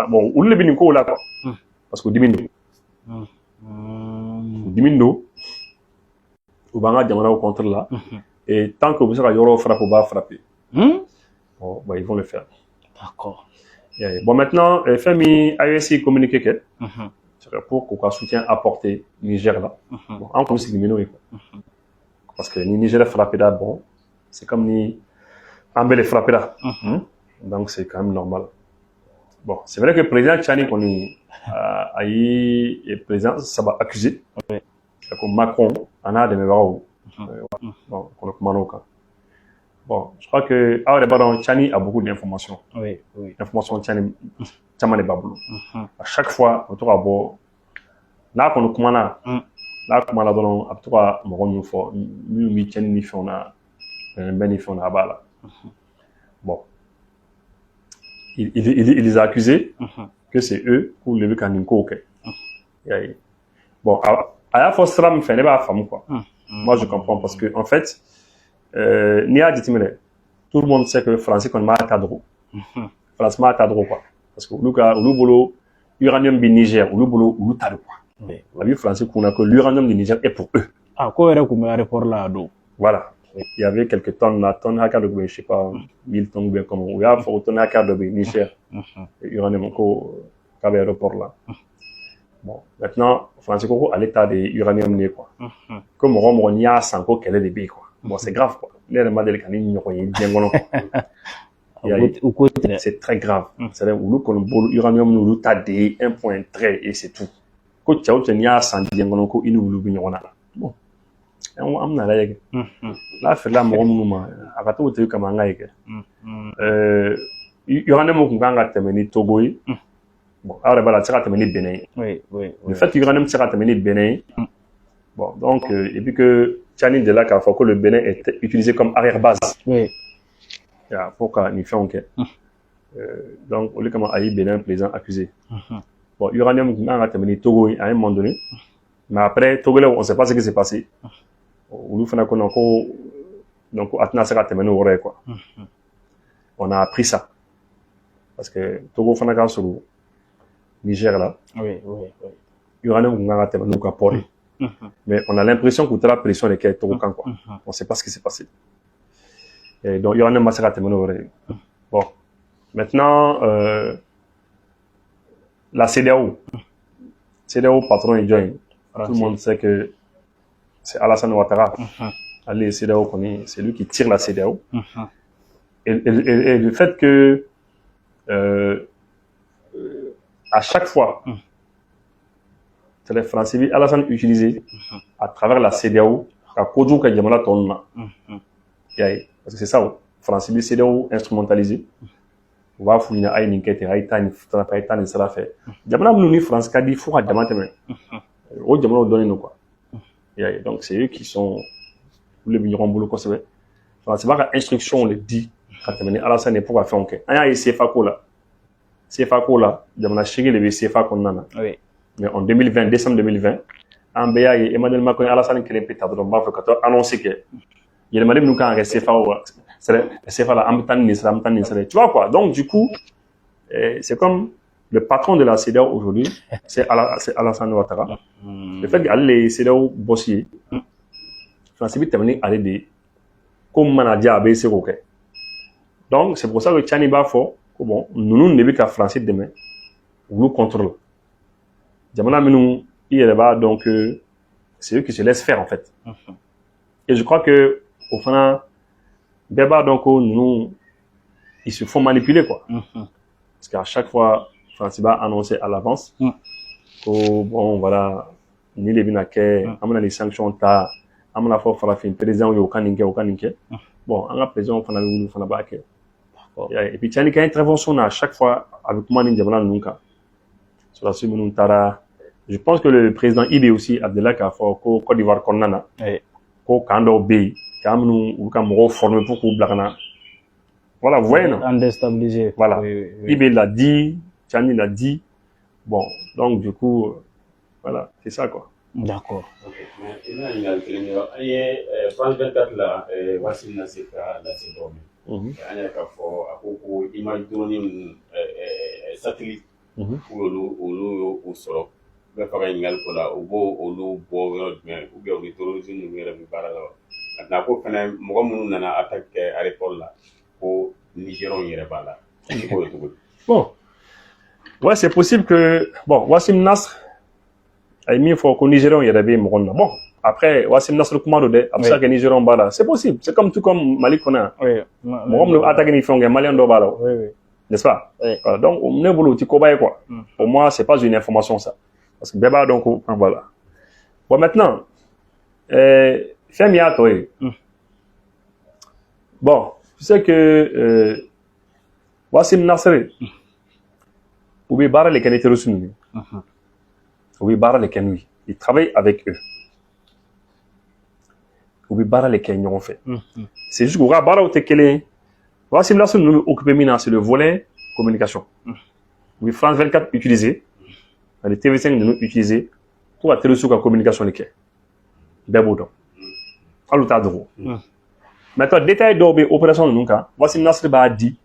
bon, on l'a vu nico là quoi, parce que Dimindo, au Banga Diamana au contre là, et tant que vous avez Yoro frappe ou va frapper, bon, bah, ils vont le faire. D'accord. Bon, maintenant, Femi AEC communiqué que, pour qu'on soutien apporté Niger là, bon, en comme c'est Dimino, parce que ni Niger frappé là, bon, c'est comme ni Ambele frappé là. Donc, c'est quand même normal. Bon, c'est vrai que le président Tchani, qu'on est, le président, ça va accuser. Comme Macron, on a des mémoires. Bon, qu'on a commandé. Bon, je crois que, Tchani a beaucoup d'informations. Oui. Informations Tchani, Tchama n'est pas boulot. À chaque fois, on trouve bon, là, qu'on a commandé, là, comme on a donné, à tout cas, mon faut, nous, Tchani, ni fait, on a, ben, on a, là. Bon. Il les a accusés que c'est eux pour le Kaninko. Bon, à la fois, ça me fait pas femme quoi. Moi, je comprends parce que, en fait, tout le monde sait que le français qu'on m'a cadré. France m'a cadré quoi. Parce que le boulot, l'uranium du Niger, le boulot, le tadou quoi. La vie française qu'on a que l'uranium du Niger est pour eux. Ah, quoi est-ce qu'on met un rapport là, d'eau? Voilà. Il y avait quelques tonnes, la tonne à cadre, je sais pas, 1000 tonnes, bien comme, il y a, faut tonne à cadre, Niger. Uranium, encore, aéroport là. Bon, maintenant, Francisco, à l'état de uranium, quoi. Comme on y a 100 qu'elle est des billes, quoi. Bon, c'est grave, quoi. C'est très grave. C'est-à-dire, où l'uranium, nous, t'as des 1.3 et c'est tout. Quand tu as y a 100 diangoloko, il nous l'oublie, bon. On a là, fait là, mon moment. À partir où tu es comme un gars, uranium, on va terminer Togo. Bon, alors, là, tu vas terminer Bénin. Oui. Le fait que l'uranium sera terminé Bénin. Bon, donc, et puis que Tchani de là, qu'il faut que le Bénin est utilisé comme arrière-base. Oui. Il faut qu'on y fait enquête. Donc, au lieu comment aïe Bénin, plaisant, accusé. Bon, uranium, on va terminer Togo à un moment donné. Mais après, Togo, on ne sait pas ce qui s'est passé. Donc, on a appris ça. Parce que Togo, on a sur le Niger là. Oui. Uranium, on a terminé au port. Mais on a l'impression qu'on a la pression des Togo quoi. On ne sait pas ce qui s'est passé. Et donc, il y aura un massacre à terminer. Bon. Maintenant, la CEDEAO. CEDEAO, patron et joint. Tout le monde sait que c'est Alassane Ouattara. Allez, CEDEAO, c'est lui qui tire la CEDEAO. Et le fait que à chaque fois, c'est les Français, Alassane utilisé à travers la CEDEAO, à Kodjou Kajamala Tonna. Parce que c'est ça, Français, CEDEAO instrumentalisé. On va fouiller à une enquête, à une fête, à sera fait. Jamana Mouni France Kadi, il faut à Damatemen. Au Jamana donne nous quoi. Donc c'est eux qui sont les vignerons boulot qu'on se fait. C'est pas l'instruction, on le dit. Quand Alassane n'est pas fait enquête. Il y a CFA là, Jamana Chigi, le CFA qu'on a. Mais en 2020, décembre 2020, en BA et Emmanuel Macron, Alassane qui est pétard de l'ombre, quand on annoncé que il y a des madame nous quand CFA CFA là, tu vois quoi. Donc du coup, c'est comme le patron de la CEDEAO aujourd'hui, c'est Alassane Ouattara. Le fait qu'aller les CEDEAO bossier, c'est vite terminé aller des comme manager ABC OK. Donc c'est pour ça que Tchani Bafo, bon, nous ne qu'à français demain, nous contrôlons. Jamana Minou, il est là-bas, donc c'est eux qui se laissent faire en fait. Et je crois que au final, Beba donc nous, ils se font manipuler quoi. Parce qu'à chaque fois, Franciba annonçait à l'avance que bon voilà, ni les binaké, amena les sanctions ta, amena fort farafin président ou aucun ninké. Bon, en la président on a voulu faire la baké. Et puis Tchani qui a intervention à chaque fois avec moi Jamana Nunka. Sur la suite Tara. Je pense que le président Ibe aussi Abdellah Kafo Côte d'Ivoire Konana. Ko Kando Bey, ou comme formé pour qu'on blagana. Voilà, vous voyez, non? En déstabilisé. Voilà. Ibe l'a dit, Tchani l'a dit. Bon, donc du coup, voilà, c'est ça quoi. D'accord. Mais il y a France 24 là, voici la CEDEAO. Il y a satellite pour le solo. Il y a bon, ouais, c'est possible que, bon, Wassim Nasr a mis faut qu'au Nigérian il y avait Morona. Bon, après, Wassim Nasr commande de, après ça que Nigérian bala, c'est possible, c'est comme tout comme Mali qu'on a. Oui. Morona attaque ni font Malien do bala. Oui. N'est-ce pas? Oui. Voilà, donc, on est boulot, tu cobayes quoi. Pour moi, c'est pas une information ça. Parce que Beba donc, voilà. Bon, maintenant, Femia toi. Bon, tu sais que Wassim Nasr, ou bien Bara les Canéteros, ou bien Bara les Canouis, ils travaillent avec eux. Ou bien Bara les Kenyans ont fait. C'est juste que Bara ou Tekele, Wassim Nasr nous occupe maintenant, c'est le volet communication. Oui, France 24 utilisé, les TV5 nous utilisé pour la télévision la communication les quais. D'abord, à l'autre endroit. Maintenant, détail d'obé opération nous cas, Wassim Nasr ba dit,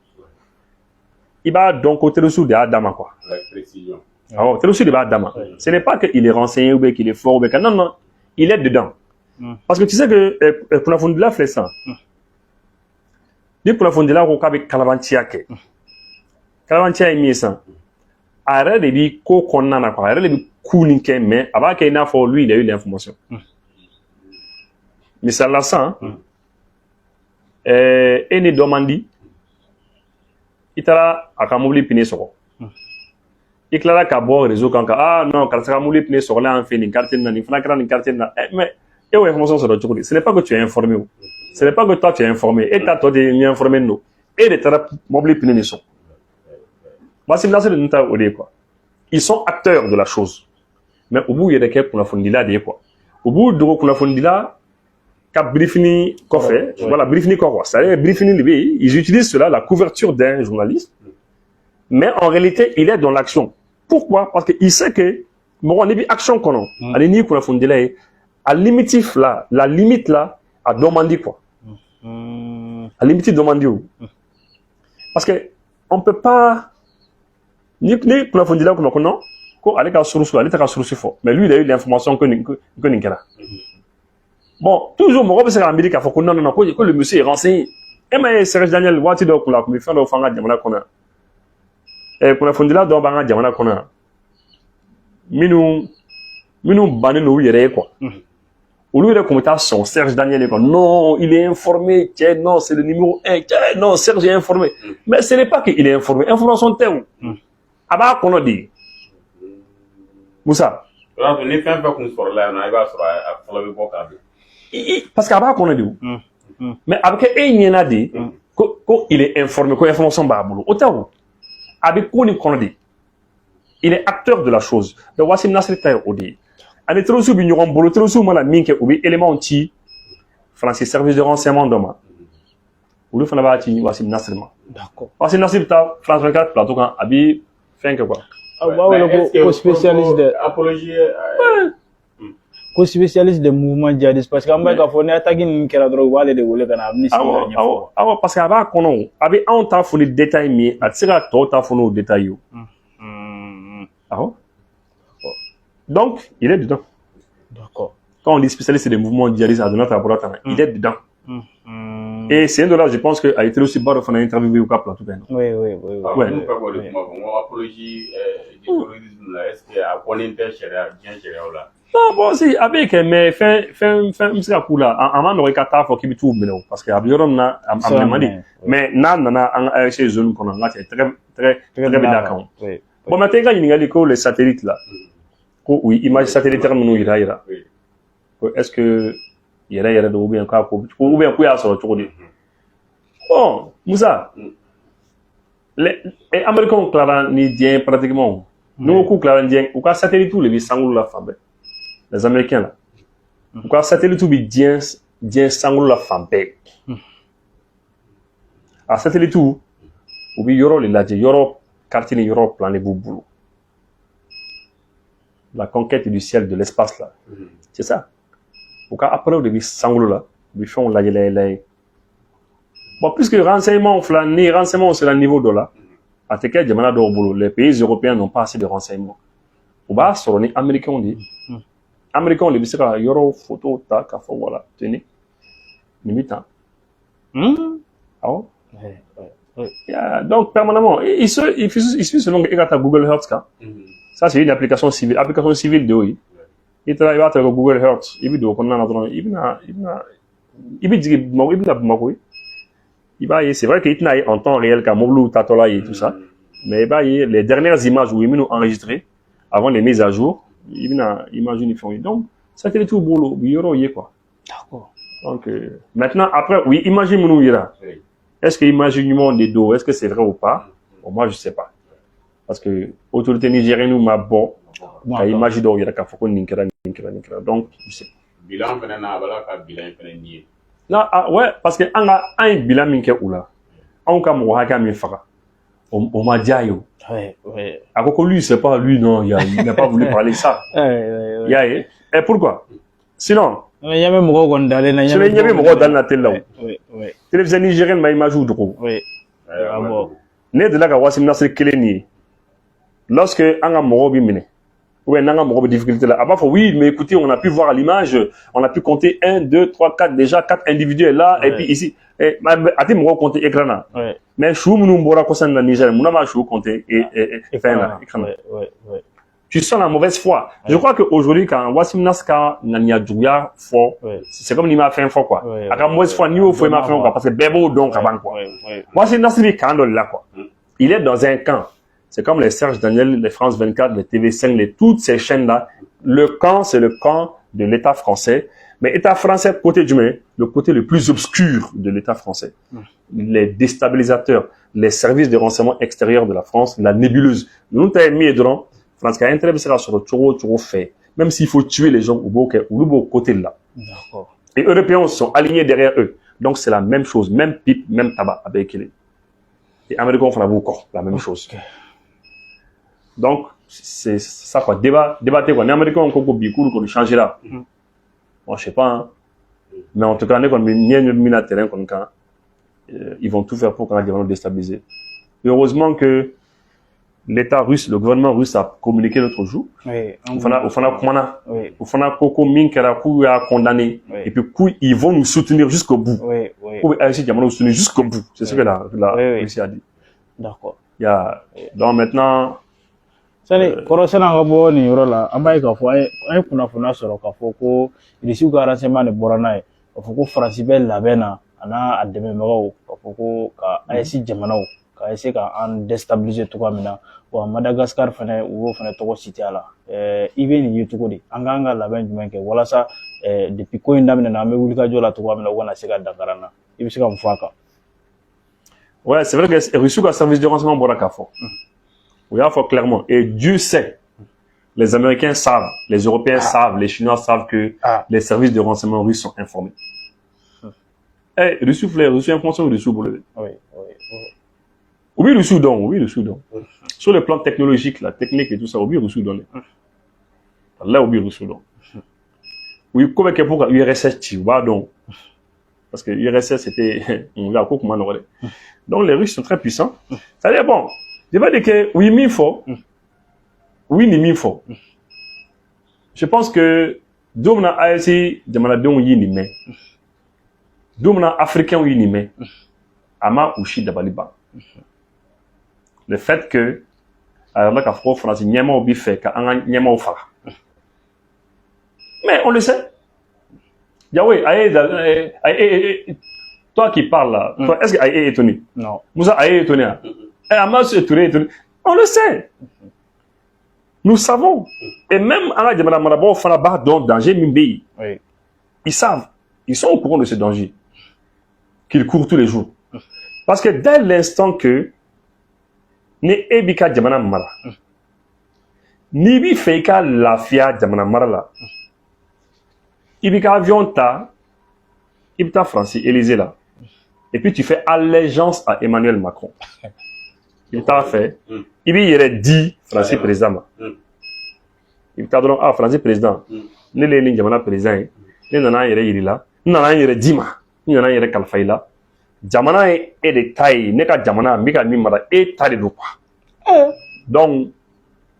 il va donc au télévision de Adama quoi. la précision. Alors, télévision de Adama. Ce n'est pas qu'il est renseigné ou bien qu'il est fort ou bien non, non, il est dedans. Parce que tu sais que pour la fondula fait ça. Pour la fondula on avec Calavantia ke. Calavantia est mis ça. Arrête de dire qu'on a quoi. Arrête de dire cooling mais avant qu'il n'a pas lui il a eu l'information. Mais ça là ça. Et ne demandi. Il t'a à camouler piné sur. Il clara qu'à boire réseau quand ah non quand ça camouler piné sur là en fait une carte dans une fenêtre une carte dans mais et où information sur le truc. Ce n'est pas que tu es informé. Ce n'est pas que toi tu es informé. Et t'as toi de informé nous. Et de t'as mobile piné sur. Wassim Nasr nous t'a aidé quoi. Ils sont acteurs de la chose. Mais au bout il y a des cas pour la fondila des quoi. Au bout de pour la fondila cap briefing quoi fait. Voilà briefing quoi. Ça veut briefing ils utilisent cela la couverture d'un journaliste. Mais en réalité, il est dans l'action. Pourquoi? Parce qu'il sait que mon action qu'on a, à l'ennemi qu'on a fondé là, à limitif là, la limite là, à demander quoi. À limite demander où? Parce que on peut pas ni qu'on a fondé là qu'on a qu'on a, qu'on allait qu'à source, allait qu'à source fort. Mais lui, il a eu l'information que n'ingéra. Bon, toujours mon robot c'est l'Amérique, il faut qu'on a que le monsieur est renseigné. e ma ye Serge Daniel waati dɔ kun la kun bɛ fɛn dɔ fɔ an ka jamana kɔnɔ kunnafonidila dɔw b'an ka jamana kɔnɔ minnu bannen don u yɛrɛ ye quoi olu yɛrɛ kun bɛ taa sɔn Serge Daniel quoi non il est informé cɛ non c'est le numéro 1 cɛ non Serge est informé mais ce n'est pas que il est informé information tɛ o a b'a kɔnɔ de Musa ni fɛn fɛn kun sɔrɔla yan nɔ i b'a sɔrɔ a fɔlɔ bɛ bɔ k'a don parce que a b'a kɔnɔ de o mais a bɛ kɛ e ɲɛna de ko il est informé ko information b'a bolo o tɛ o a bɛ ko nin kɔnɔ de il est acteur de la chose donc Wassim Nasri ta ye o de ye ani terroriste bi ɲɔgɔn bolo terroriste mana min kɛ u bɛ élément ci français service de renseignement dɔ ma olu fana b'a ci Wassim Nasri ma Wassim Nasri bɛ taa France 24 plateau kan a bɛ fɛn kɛ quoi ko spécialiste de apologie ko spécialiste de mouvement djihadiste parce que an bɛ ka fɔ ni attaque ninnu kɛra dɔrɔn u b'ale de wele ka na amnistie ka ɲɛfɔ awɔ parce que a b'a kɔnɔ a bɛ anw ta fɔ ni détail min ye a tɛ se ka tɔw ta fɔ n'o détail ye o awɔ donc il est dedans d'accord quand on dit spécialiste des mouvements djihadistes à Donata Borata il est dedans et c'est un de là je pense que a été aussi barre fana interviewé au cap plateau oui nous pas quoi de kuma apologie du terrorisme là est-ce que a connaît tɛ sariya diɲɛ sariyaw la non bon si a bɛ kɛ mais fɛn bɛ se ka k'u la a ma nɔgɔ i ka taa fɔ k'i bɛ t'u minɛ o parce que a bɛ yɔrɔ min na a minɛ man di mais n'a nana an ka AEC zone kɔnɔ n ka cɛ tɛgɛ bɛ d'a kan bon maintenant i ka ɲininkali ko les satellites là ko u image satellitaire minnu yira ko est-ce que yɛrɛ don ou bien k'u y'a sɔrɔ cogo di bon Musa les Américains tilara ni diɲɛ pratiquement n'u ko k'u tilara diɲɛ u ka satellite de bɛ sankolo la fan bɛɛ les Américains là u ka satellite bɛ diɲɛ sankolo la fan bɛɛ a satellite u bɛ yɔrɔ de lajɛ yɔrɔ quartier ni yɔrɔ plan de b'u bolo la conquête du ciel de l'espace là c'est ça u ka appareil de bɛ sankolo la u bɛ fɛnw lajɛ bon puisque renseignement fila ni renseignement sera niveau dɔ la a tɛ kɛ jamana dɔw bolo les pays européens n'ont pas assez de renseignements u b'a sɔrɔ ni américains de américains de bɛ se ka yɔrɔ photo ta k'a fɔ voilà tenez nin bɛ tan awɔ donc permanemment il suffit seulement que e ka taa Google Earth kan ça c'est une application civile de o ye i taara i b'a ta ko Google Earth i bɛ don o kɔnɔna na dɔrɔn i bɛ jigin Bamakɔ i bɛ na Bamakɔ ye il va y c'est vrai qu'il n'a en temps réel qu'à Moblou Tatola et tout ça mais il va y les dernières images où ils nous enregistrées avant les mises à jour il n'a imagine donc ça c'était tout boulot yoro y quoi d'accord donc maintenant après oui imagine nous ira est-ce que imaginement des dos est-ce que c'est vrai ou pas bon, moi je sais pas parce que autorité nigérienne nous m'a bon à imaginer donc il y a qu'à faut qu'on ninkera donc je sais bilan fana na bala ka bilan fana nié non ouais parce que an ye bilan min kɛ u la anw ka mɔgɔ hakɛ min faga o ma diya ye o a ko lui c'est pas lui non il n'a pas voulu parler ça y'a ye et pourquoi sinon ɲɛ bɛ mɔgɔw kɔni dalen na ɲɛ bɛ mɔgɔw dalen na télé la o télévision nigérienne ma image u dogo ne delila ka Wassim Nasri kelen nin ye lorsque an ka mɔgɔw bɛ minɛ ou bien n'anga mɔgɔ bɛ difficulté là. Avant, oui, mais écoutez, on a pu voir à l'image, on a pu compter 1, 2, 3, 4, déjà 4 individus là, et puis ici, à tes mɔgɔ compter écran là. Mais chou nous bora kosan na Niger, mon ama chou compter et fin là, écran. Tu sens la mauvaise foi. Je crois qu'aujourd'hui, quand Wassim Nasri n'a jouya fort, c'est comme il m'a fait un fort quoi. À la mauvaise foi, ni au fou il m'a fait un quoi, parce que bebo donc avant quoi. Wassim Nasri quand là quoi. Il est dans un camp. C'est comme les Serge Daniel, les France 24, les TV5, toutes ces chaînes-là. Le camp, c'est le camp de l'État français. Mais l'État français, côté du main, le côté le plus obscur de l'État français. Les déstabilisateurs, les services de renseignement extérieurs de la France, la nébuleuse. Nous, t'as mis dedans, France qui a intérêt à sur le toujours fait. Même s'il faut tuer les gens au côté là. D'accord. Les Européens sont alignés derrière eux. Donc, c'est la même chose. Même pipe, même tabac avec les. Les Américains font encore la même chose. Donc, c'est ça quoi. Débattre quoi. Les Américains ont encore beaucoup qu'on change là. Bon, je sais pas, hein. Mais en tout cas, on est comme mis à terrain comme quand ils vont tout faire pour qu'on ait déstabiliser. Et heureusement que l'État russe, le gouvernement russe a communiqué l'autre jour. Oui. Au Fana Kumana, Oui. au Fana Koko Minkera, Kou a condamné. Oui. Et puis, ils vont nous soutenir jusqu'au bout. Oui, oui. Kou AFC Diamana nous soutenir jusqu'au bout. C'est ce que la Oui. Russie a dit. D'accord. Donc maintenant, sani kɔrɔsɛnɛ ka bɔ nin yɔrɔ la an b'a ye k'a fɔ an ye kunnafoniya sɔrɔ k'a fɔ ko irisiw ka renseignement de bɔra n'a ye k'a fɔ ko faransi bɛ labɛn na a n'a dɛmɛbagaw k'a fɔ ko ka AES jamanaw ka essayer ka an déstabiliser cogoya min na wa Madagascar fana u y'o fana tɔgɔ cité a la i bɛ nin ye cogo di an k'an ka labɛn jumɛn kɛ walasa depuis ko in daminɛna an bɛ wulikajɔ la cogoya min na u kana se ka dankari an na i bɛ se ka mun fɔ a kan. ouais, c'est vrai que Russie a service de renseignement bɔra k'a fɔ. Oui, il faut clairement. Et Dieu sait, les Américains savent, les Européens savent, les Chinois savent que les services de renseignement russes sont informés. Eh, Russie information Russie pour le. Oui. Oui, Russie donc, oui, Russie donc. Sur le plan technologique, la technique et tout ça, oui, Russie donc. Là, oui, Russie donc. Oui, comment que pour URSS, tu vois donc. Parce que URSS, c'était, on l'a comment on aurait. Donc, les Russes sont très puissants. C'est-à-dire, bon, je vais dire que oui, mais il faut. Oui, mais il faut. Je pense que Domna AEC demande donc y ni mais. Domna africain y ni mais. Ama ushi dabaliba. Le fait que alors là qu'afro France nyama obi fait ka anga nyama ofa. Mais on le sait. Yahweh, toi qui parles là, toi, est-ce que Aïe est étonné? Non. Moussa Aïe est étonné. Amas est étonné. On le sait. Nous savons. Et même à la Djamana Marabo, Fanaba, dans danger Mimbi, ils savent. Ils sont au courant de ce danger. Qu'ils courent tous les jours. Parce que dès l'instant que ne Ebika Djamana Mara, Nibi Feika Lafia Djamana Mara là, Ibika avion ta, Ibita Francis, Élysée là. Et puis tu fais allégeance à Emmanuel Macron. Il t'a fait. Il y dit Francis président. Il t'a donné Francis président. Ne les lignes Jamana président. Ne nana yere là. Nana yere Dima. Nana yere Kalfaïla. Jamana est de taille. Ne ka Jamana mika mimara et taille de quoi. Donc,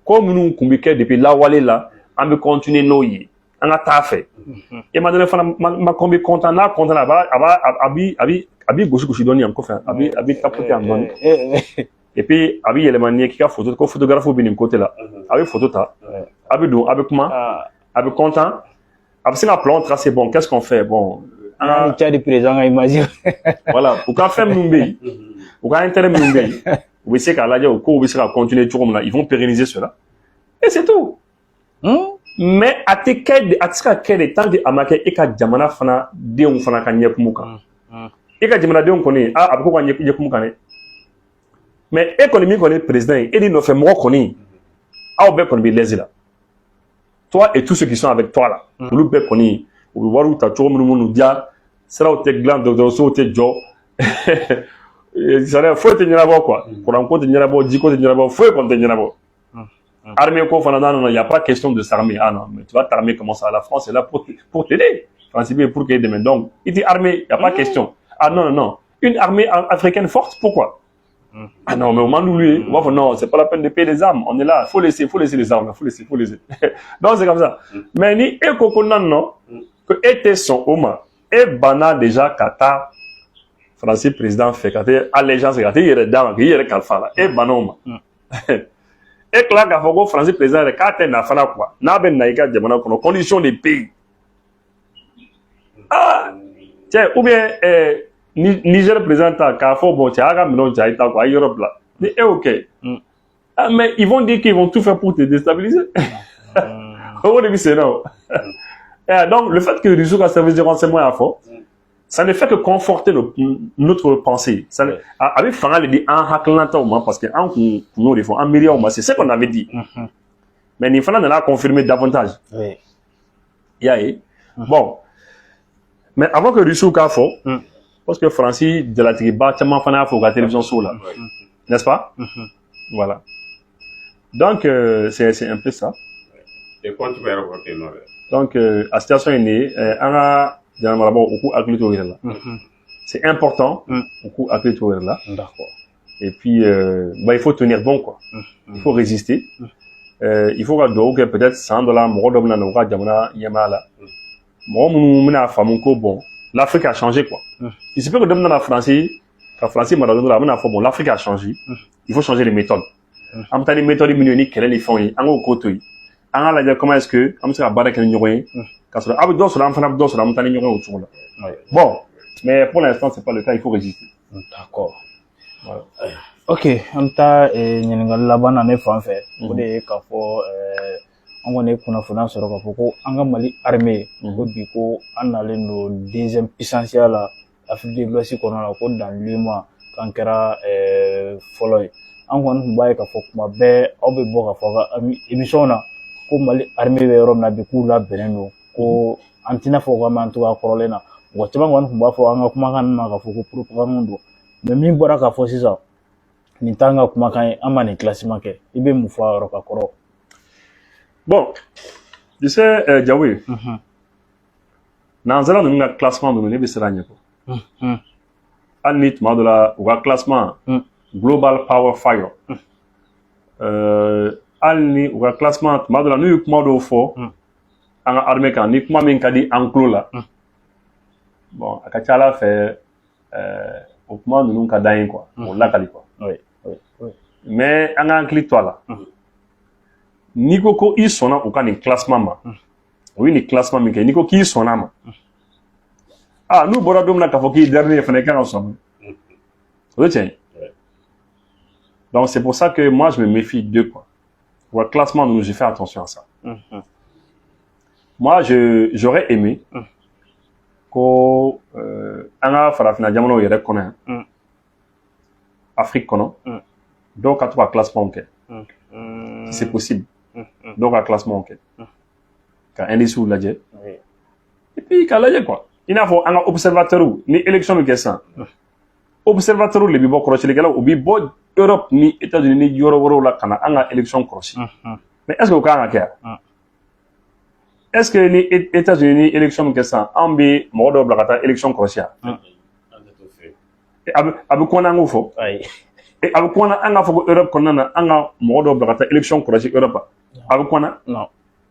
comme nous communiquons depuis là où aller là, on veut continuer nos yeux. On a ta fait. Et maintenant, ma combi content là, abi gauche donné encore fait. Abi tapoter en donne. Et puis, abi il est qui a photo, ko photographe au bien côté là. Abi photo ta. Abi do, abi comment? Abi content. Abi c'est un plan tracé bon. Qu'est-ce qu'on fait? Bon. Un tiers de présent à imaginer. Voilà. Pour qu'on fait Mumbai, pour qu'on intérêt Mumbai, vous savez qu'à la au vous savez continuer tout comme là, ils vont pérenniser cela. Et c'est tout. Mais à tes quais, à tes quais, tant que amake et qu'à Jamana fana de on fana kanye kumuka. Et qu'à Jamana de on connaît, après quoi kanye kumuka ne. Mais économie connaît président, et il nous fait moi connaît. Au bec connaît les là. Toi et tous ceux qui sont avec toi là, le bec connaît. Ou voir où t'as toujours nous dia, sera au te gland de so te jo. Ça faut te nyaba quoi. Pour un compte nyaba, diko te nyaba, faut compte nyaba. Armée qu'on fait non, il n'y a pas question de s'armer. Ah non, mais tu vas t'armer comment ça? La France est là pour t'aider. France est pour t'aider. Donc, il dit armée, il n'y a pas question. Ah non. Une armée africaine forte, pourquoi? Ah non, mais au moment où lui, non, c'est pas la peine de payer les armes. On est là, faut laisser les armes, faut laisser. Donc, c'est comme ça. Mais ni et kokonan non, que était son homme, et bana déjà kata, Français président fait kata, allégeance kata, il y a dame, il y a kalfa là, et banoma. Et que là, quand on français président, quand tu as fait quoi, n'a pas naïka jamana kono condition des pays. Ah, tiens, ou bien Niger président, quand faut bon, tiens, aga minon tiens, ita quoi, Europe là, c'est ok. Ah, mais ils vont dire qu'ils vont tout faire pour te déstabiliser. Au début c'est non. Donc le fait que Russie a service de renseignement à fond, ça ne fait que conforter notre pensée. Avec Fangal, il dit en Haklanta, parce que nous les font en million, c'est ce qu'on avait dit. Mais il fallait l'a confirmer davantage. Oui. Bon. Mais avant que Russie a fait, parce que Francis de la Triba, tellement fan à la télévision sur là. N'est-ce pas? Voilà. Donc, c'est un peu ça. Et quand tu vas reporter, non? Donc, la situation est née, c'est important, beaucoup à là. D'accord. Et puis, il faut tenir bon, quoi. Il faut résister. Il faut que peut-être $100, bon, l'Afrique a changé, quoi. Il se peut que dans la France, bon, l'Afrique a changé. Il faut changer les méthodes. En même temps, les méthodes immuniques, quelles les font, en haut côté. En la comment est-ce que, comme ça, barre qu'elle n'y aurait, quand ça, bon, mais pour l'instant, c'est pas le cas, il faut résister. D'accord. Voilà. Ok, an bɛ taa ɲininkali laban na ne fan fɛ o de ye k'a fɔ an kɔni ye kunnafoniya sɔrɔ k'a fɔ ko an ka Mali armée ko bi ko an nalen don deuxième puissance la Afrique de l'Ouest kɔnɔ la ko dans 8 mois k'an kɛra fɔlɔ ye an kɔni tun b'a ye k'a fɔ kuma bɛɛ aw bɛ bɔ k'a fɔ ka émission na ko Mali armée bɛ yɔrɔ min na bi k'u labɛnnen don ko an tɛna fɔ k'an b'an to a kɔrɔlen na mɔgɔ caman kɔni tun b'a fɔ an ka kumakan ninnu ma k'a fɔ ko propagande don mais min bɔra k'a fɔ sisan nin t'an ka kumakan ye an ma nin classement kɛ i bɛ mun fɔ a yɔrɔ ka kɔrɔ. Bon, tu sais, Diawy, nanzara ninnu ka classement ninnu ne bɛ siran ɲɛ ko hali ni tuma dɔ la u ka classement global power fire hali ni u ka classement tuma dɔ la n'u ye kuma dɔw fɔ an ka armée kan ni kuma min ka di an tulo la bon a ka ca Ala fɛ o kuma ninnu ka d'an ye quoi o lakali quoi. Mais an ka hakili to a la n'i ko ko i sɔnna u ka nin classement ma o ye nin classement min kɛ n'i ko k'i sɔnna a ma n'u bɔra don min na k'a fɔ k'i dernier fana i kan ka sɔn o ye tiɲɛ ye. Donc c'est pour ça que moi je me méfie d'eux quoi. Pour le classement nous j'ai fait attention à ça. Moi j'aurais aimé ko an ka farafina jamanaw yɛrɛ kɔnɔ yan Afrique kɔnɔ dɔw ka to ka classement kɛ si c'est possible dɔw ka classement kɛ ka indices lajɛ et puis k'a lajɛ quoi i n'a fɔ an ka observateurs ni élection bɛ kɛ sisan observateurs de bɛ bɔ kɔrɔsilikɛlaw u bɛ bɔ Europe ni États-Unis ni yɔrɔ wɛrɛw la ka na an ka élection kɔrɔsi mais est-ce que o kan ka kɛ yan est-ce que ni États-Unis ni élection bɛ kɛ sisan an bɛ mɔgɔ dɔw bila ka taa élection kɔrɔsi yan a bɛ kɔn an k'o fɔ a bɛ kɔn an k'a fɔ ko Europe kɔnɔna na an ka mɔgɔ dɔw bila ka taa élection kɔrɔsi Europe a bɛ kɔn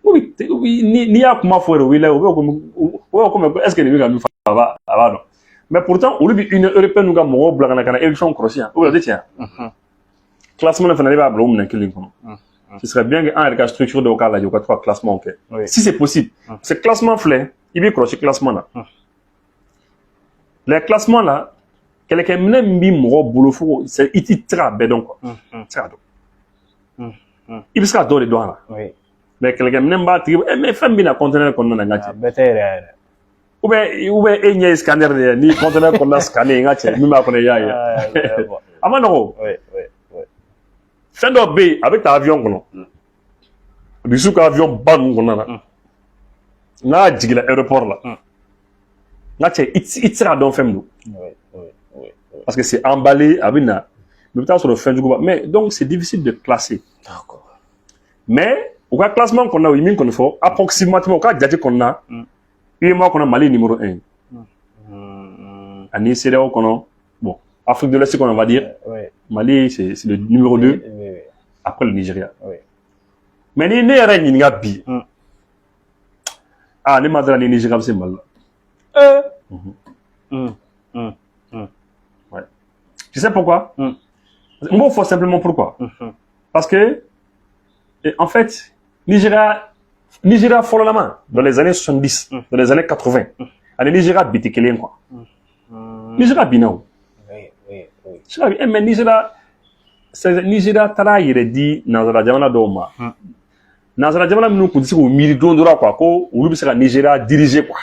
n'i y'a kuma fɔ yɛrɛ o b'i la o bɛ komi est-ce que nin bɛ ka min fɔ a b'a dɔn mais pourtant olu bɛ Union européenne ka mɔgɔw bila ka na élection kɔrɔsi yan o tɛ tiɲɛ yan classement fana ne b'a bila o minɛn kelen kɔnɔ ce serait bien que an yɛrɛ ka structure dɔw k'a lajɛ u ka to ka classement kɛ si c'est possible ce classement filɛ i bɛ kɔlɔsi classement na les classements là kɛlɛkɛminɛ min bɛ mɔgɔ bolo fo i tɛ se k'a bɛɛ dɔn quoi i tɛ se k'a dɔn i bɛ se ka dɔw de dɔn a la mais kɛlɛkɛminɛ b'a tigi mais fɛn min bɛ na conteneur kɔnɔna na n ka cɛ bɛɛ tɛ yɛrɛ ou bien e ɲɛ ye scanner de ye ni conteneur kɔnɔna scanner n ka cɛ min b'a kɔnɔ i y'a ye a ma nɔgɔ fɛn dɔ bɛ yen a bɛ taa avion kɔnɔ Bissou ka avion ba ninnu kɔnɔna na n'a jiginna aéroport la n ka cɛ i tɛ se k'a dɔn fɛn min don parce que c'est emballé a bɛ na mais i bɛ taa sɔrɔ fɛn jugu ba mais donc c'est difficile de classer mais u ka classement kɔnɔna u ye min kɔni fɔ approximativement u ka jate kɔnɔna UEMOA kɔnɔ Mali numéro 1 ani CEDEAO kɔnɔ bon Afrique de l'Est on va dire Mali c'est le numéro 2 après le Nigeria mais ni ne yɛrɛ ɲininka bi ne ma dara ni Nigeria bɛ se Mali la ouais. Tu sais pourquoi n b'o fɔ simplement pourquoi parce que en fait Nigeria fɔlɔlama dans les années 70 dans les années 80 ani Nigeria bi tɛ kelen quoi Nigeria binna o mais Nigeria taara yɛrɛ di nanzara jamana dɔw ma nanzara jamana minnu tun tɛ se k'u miiri don dɔ la quoi ko olu bɛ se ka Nigeria diriger quoi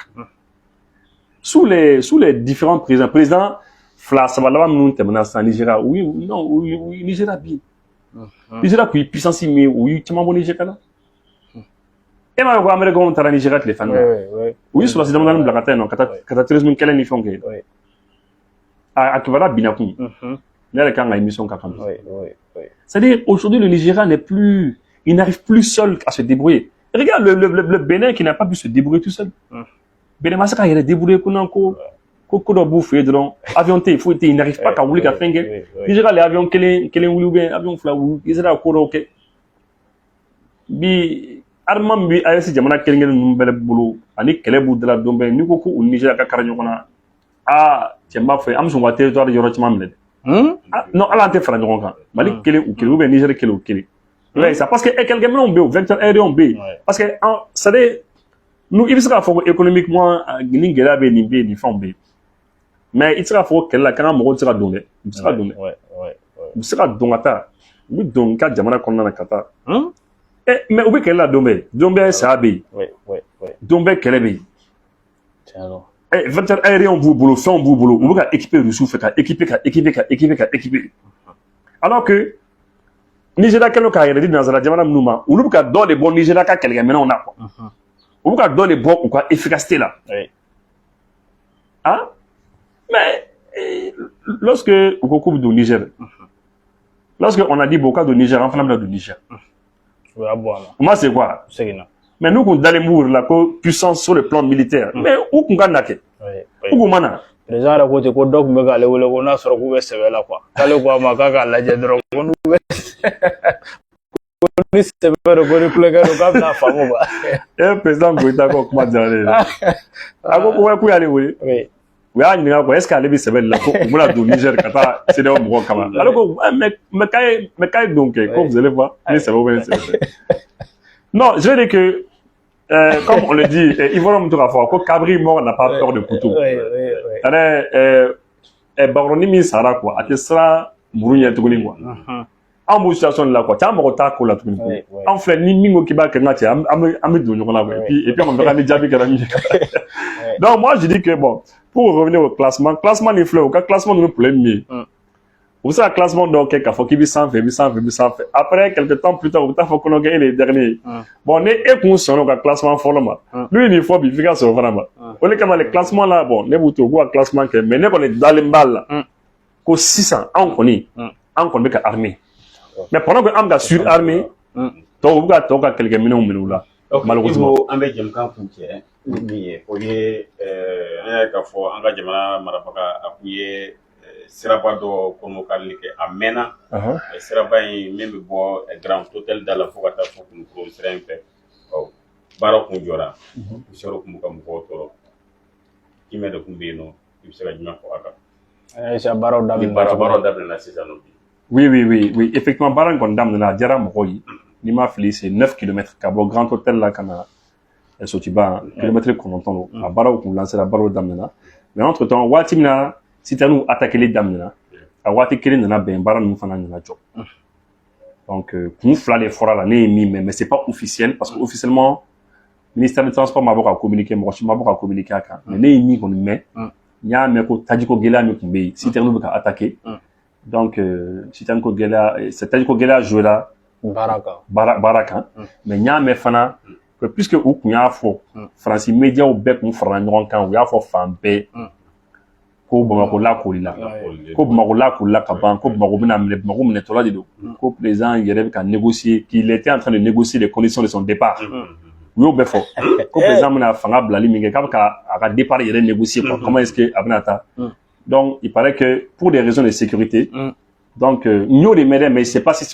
sous les différents présidents fila saba laban minnu tɛmɛna sisan Nigeria u ye Nigeria bin Nigeria tun ye puissance min ye u ye caman bɔ Nigeria la e m'a ye ko Américains taara Nigeria tile fana na u ye sɔrɔdasi damadɔni bila ka taa yen nɔ ka taa terrorisme kɛlɛ ni fɛnw kɛ a kibaruya binna kun ne yɛrɛ kan ka émission k'a kan c'est-à-dire aujourd'hui le Nigeria n'est plus il n'arrive plus seul à se débrouiller regarde le Bénin qui n'a pas pu se débrouiller tout seul Bénin ma se k'a yɛrɛ débrouiller ko ko dɔ b'u fɛ yen dɔrɔn avion tɛ yen foyi tɛ yen, il n'arrive pas ka wuli ka fɛn kɛ. Niger ka avion kelen wuli ou bien avion fila wuli i sera ka ko dɔw kɛ. Bi armement min bɛ AES jamana kelen-kelen ninnu bɛɛ bolo ani kɛlɛ b'u dala don bɛɛ n'i ko k'u Niger ka kari ɲɔgɔn na cɛ n b'a fɔ an bɛ sɔn ka territoire yɔrɔ caman minɛ dɛ. Non hali an tɛ fara ɲɔgɔn kan Mali kelen u kelen ou bien Niger kelen u kelen. I b'a ye sa parce que kɛlɛkɛminɛnw bɛ yen vecteur aérien bɛ yen parce que c'est à dire nous i bɛ se k'a fɔ ko économiquement ni gɛlɛya bɛ yen nin bɛ yen nin fɛnw bɛ yen mais i tɛ se k'a fɔ ko kɛlɛ la k'an ka mɔgɔw tɛ se ka don dɛ u bɛ se ka don dɛ u bɛ se ka don ka taa u bɛ don i ka jamana kɔnɔna na ka taa mais u bɛ kɛlɛ la don bɛɛ saya bɛ yen don bɛɛ kɛlɛ bɛ yen vecteur aérien b'u bolo fɛnw b'u bolo u bɛ ka équiper Russiw fɛ ka équiper alors que Nigéria kɛlen k'a yɛrɛ di nanzara jamana minnu ma olu bɛ ka dɔ de bɔ Nigéria ka kɛlɛkɛminɛnw na quoi u bɛ ka dɔ de bɔ u ka efficacité la mais lorsque u ko k'u bɛ don Niger lorsque on a dit bon k'a don Niger an fana bɛna don Niger o y'a bɔ a la o ma se quoi mais n'u kun dalen b'u yɛrɛ la ko puissance sur le plan militaire mais u kun ka na kɛ u kun ma na président yɛrɛ ko ten ko dɔ tun bɛ k'ale wele ko n'a sɔrɔ k'u bɛ sɛbɛ la quoi k'ale ko a ma k'a k'a lajɛ dɔrɔn ko n'u bɛ ko ni sɛbɛ don ko ni kulonkɛ don k'a bɛna faamu quoi président Goïta ko kuma diyara ne ye a ko k'u y'ale wele u y'a ɲininka quoi est-ce que ale bɛ sɛbɛ de la ko u bɛna don Niger ka taa CEDEAO mɔgɔw kama ale ko mais k'a ye don kɛ ko vous allez voir ni sɛbɛ ou bien sɛbɛ non je veux dire que comme on le dit Ivoire mun to k'a fɔ ko Kabri mort n'a pas peur de couteau Bagroni min sara quoi a tɛ siran muru ɲɛ tuguni quoi an b'o situation de la quoi cɛ an mago t'a ko la tuguni an filɛ ni min ko k'i b'a kɛ n ka cɛ an bɛ don ɲɔgɔn na quoi et puis on verra ni jaabi kɛra min ye donc moi je dis que bon pour revenir au classement ni filɛ o ka classement ninnu problème min ye u bɛ se ka classement dɔw kɛ k'a fɔ k'i bɛ sanfɛ après quelque temps plus tard u bɛ taa fɔ ko non e de ye dernier ye bon ni e kun sɔnna o ka classement fɔlɔ ma n'u ye nin fɔ bi f'i ka sɔrɔ fana ma o de kama le classement la bon ne b'u to u k'u ka classement kɛ mais ne kɔni dalen b'a la ko sisan anw kɔni bɛ ka armée mais pendant que an bɛ ka surarmée tɔw u bɛ ka tɔw ka kɛlɛkɛminɛnw minɛ u la malheureusement an bɛ jɛmukan kun cɛ ni min ye o ye an y'a ye k'a fɔ an ka jamana marabaga a kun ye siraba dɔ kɔnɔkarili kɛ a mɛnna siraba in min bɛ bɔ Grand Hôtel da la fo ka taa fɔ Kulukoro sira in fɛ baara kun jɔra misɛnw kun bɛ ka mɔgɔw tɔɔrɔ jumɛn de kun bɛ yen nɔ i bɛ se ka jumɛn fɔ a kan ayisa baaraw daminɛna sisan nɔ oui effectivement baara in kɔni daminɛna a diyara mɔgɔw ye n'i ma fili c'est 9 km ka bɔ Grand Hôtel la ka na Sotiba kilomètre 9 don a baaraw kun lancera baaraw daminɛna mais entre temps waati min na Citernes attaquer daminɛna a waati kelen nana bɛn baara ninnu fana nana jɔ donc kun fila de fɔra la ne ye min mɛn mais c'est pas officiel parce que officiellement ministère du transport ma bɔ ka communiquer mɔgɔ si ma bɔ ka communiquer a kan mais ne ye min kɔni mɛn n y'a mɛn ko tajiko gɛlɛya min tun bɛ yen Citernes bɛ ka attaquer donc Citernes ko gɛlɛya c'est tajiko gɛlɛya jouera baara kan mais n y'a mɛn fana que puisque u kun y'a fɔ Faransi médiaw bɛɛ kun farala ɲɔgɔn kan u y'a fɔ fan bɛɛ ko Bamako lakurila ka ban ko Bamako bɛna minɛ Bamako minɛtɔla de don ko président yɛrɛ bɛ ka négocier qu'il était en train de négocier les conditions de son départ u y'o bɛɛ fɔ ko président bɛna fanga bilali min kɛ k'a bɛ ka a ka départ yɛrɛ négocier quoi comment est-ce que a bɛna taa donc il paraît que pour des raisons de sécurité donc n y'o de mɛn dɛ mais je sais pas si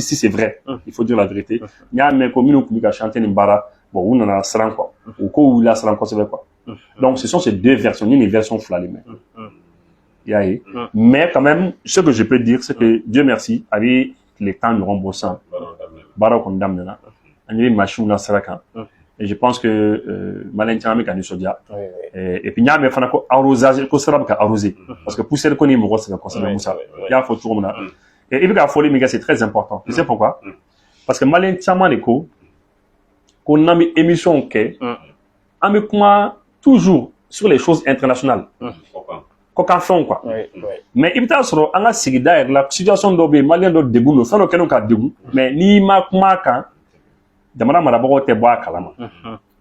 c'est vrai il faut dire la vérité n y'a mɛn ko minnu tun bɛ ka chanter nin baara bon u nana siran quoi u ko wulila siran kosɛbɛ quoi donc ce sont ces deux versions ni version fila de mɛn i y'a ye mais quand même ce que je peux dire c'est que Dieu merci a bɛ tile 10 ɲɔgɔn bɔ sisan baaraw kɔni daminɛna an ye machine na sira kan et je pense que maliyɛn caman bɛ ka nisɔndiya et puis n y'a mɛn fana ko arrosage ko sira bɛ ka arroser parce que poussière ko ni mɔgɔ sɛgɛn kosɛbɛ Musa i y'a fɔ cogo min na et i bɛ ka fɔli min kɛ c'est très important tu sais pourquoi parce que maliyɛn caman de ko n'an bɛ émission kɛ an bɛ kuma toujours sur les choses internationales ko kan fɛnw quoi mais i bɛ taa sɔrɔ an ka sigida yɛrɛ la situation dɔ bɛ yen maliyɛn dɔ degun don fɛn dɔ kɛlen ka degun mais n'i ma kuma a kan jamana marabagaw tɛ bɔ a kalama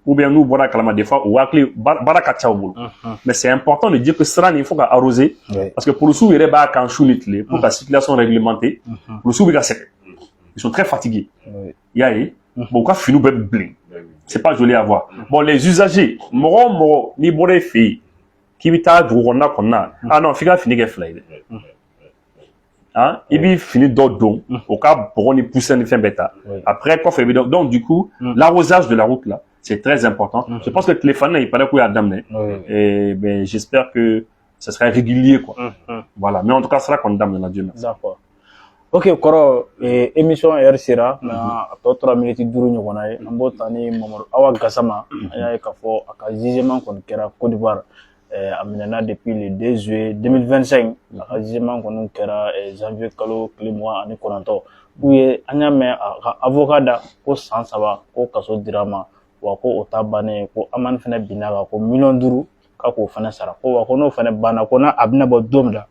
ou bien n'u bɔra a kalama des fois u hakili baara ka ca u bolo mais c'est important de dire que sira nin il faut ka arroser parce que policiers yɛrɛ b'a kan su ni tile pour ka circulation réglementer policiers bɛ ka sɛgɛn ils sont très fatigués i y'a ye bon u ka finiw bɛ bilen c'est pas joli à voir bon les usagers mɔgɔ o mɔgɔ n'i bɔra i fɛ yen k'i bɛ taa dugu kɔnɔna kɔnɔna ah non f'i ka fini kɛ fila ye dɛ i b'i fini dɔ don o ka bɔgɔ ni poussière ni fɛn bɛɛ ta après kɔfɛ i bɛ donc du coup l'arrosage de la route là c'est très important je pense que tile fana il paraît k'u y'a daminɛ et ben j'espère que ce sera régulier quoi voilà mais en tout cas sera kɔni daminɛna Dieu merci. D'accord. Ok kɔrɔ émission heure sera na a tɔ tora minute 5 ɲɔgɔnna ye an b'o ta ni Mamadu Awa Gassama an y'a ye k'a fɔ a ka jugement kɔni kɛra Côte d'Ivoire a minɛna depuis le 2 juillet 2025 a ka jugement kɔni kɛra janvier kalo tile 29 u ye an y'a mɛn a ka avocat da ko san 3 ko kaso dira ma wa ko o ta bannen ko amende fana binna kan ko 5 millions k'a k'o fana sara ko wa ko n'o fana banna ko n'a a bɛna bɔ don min na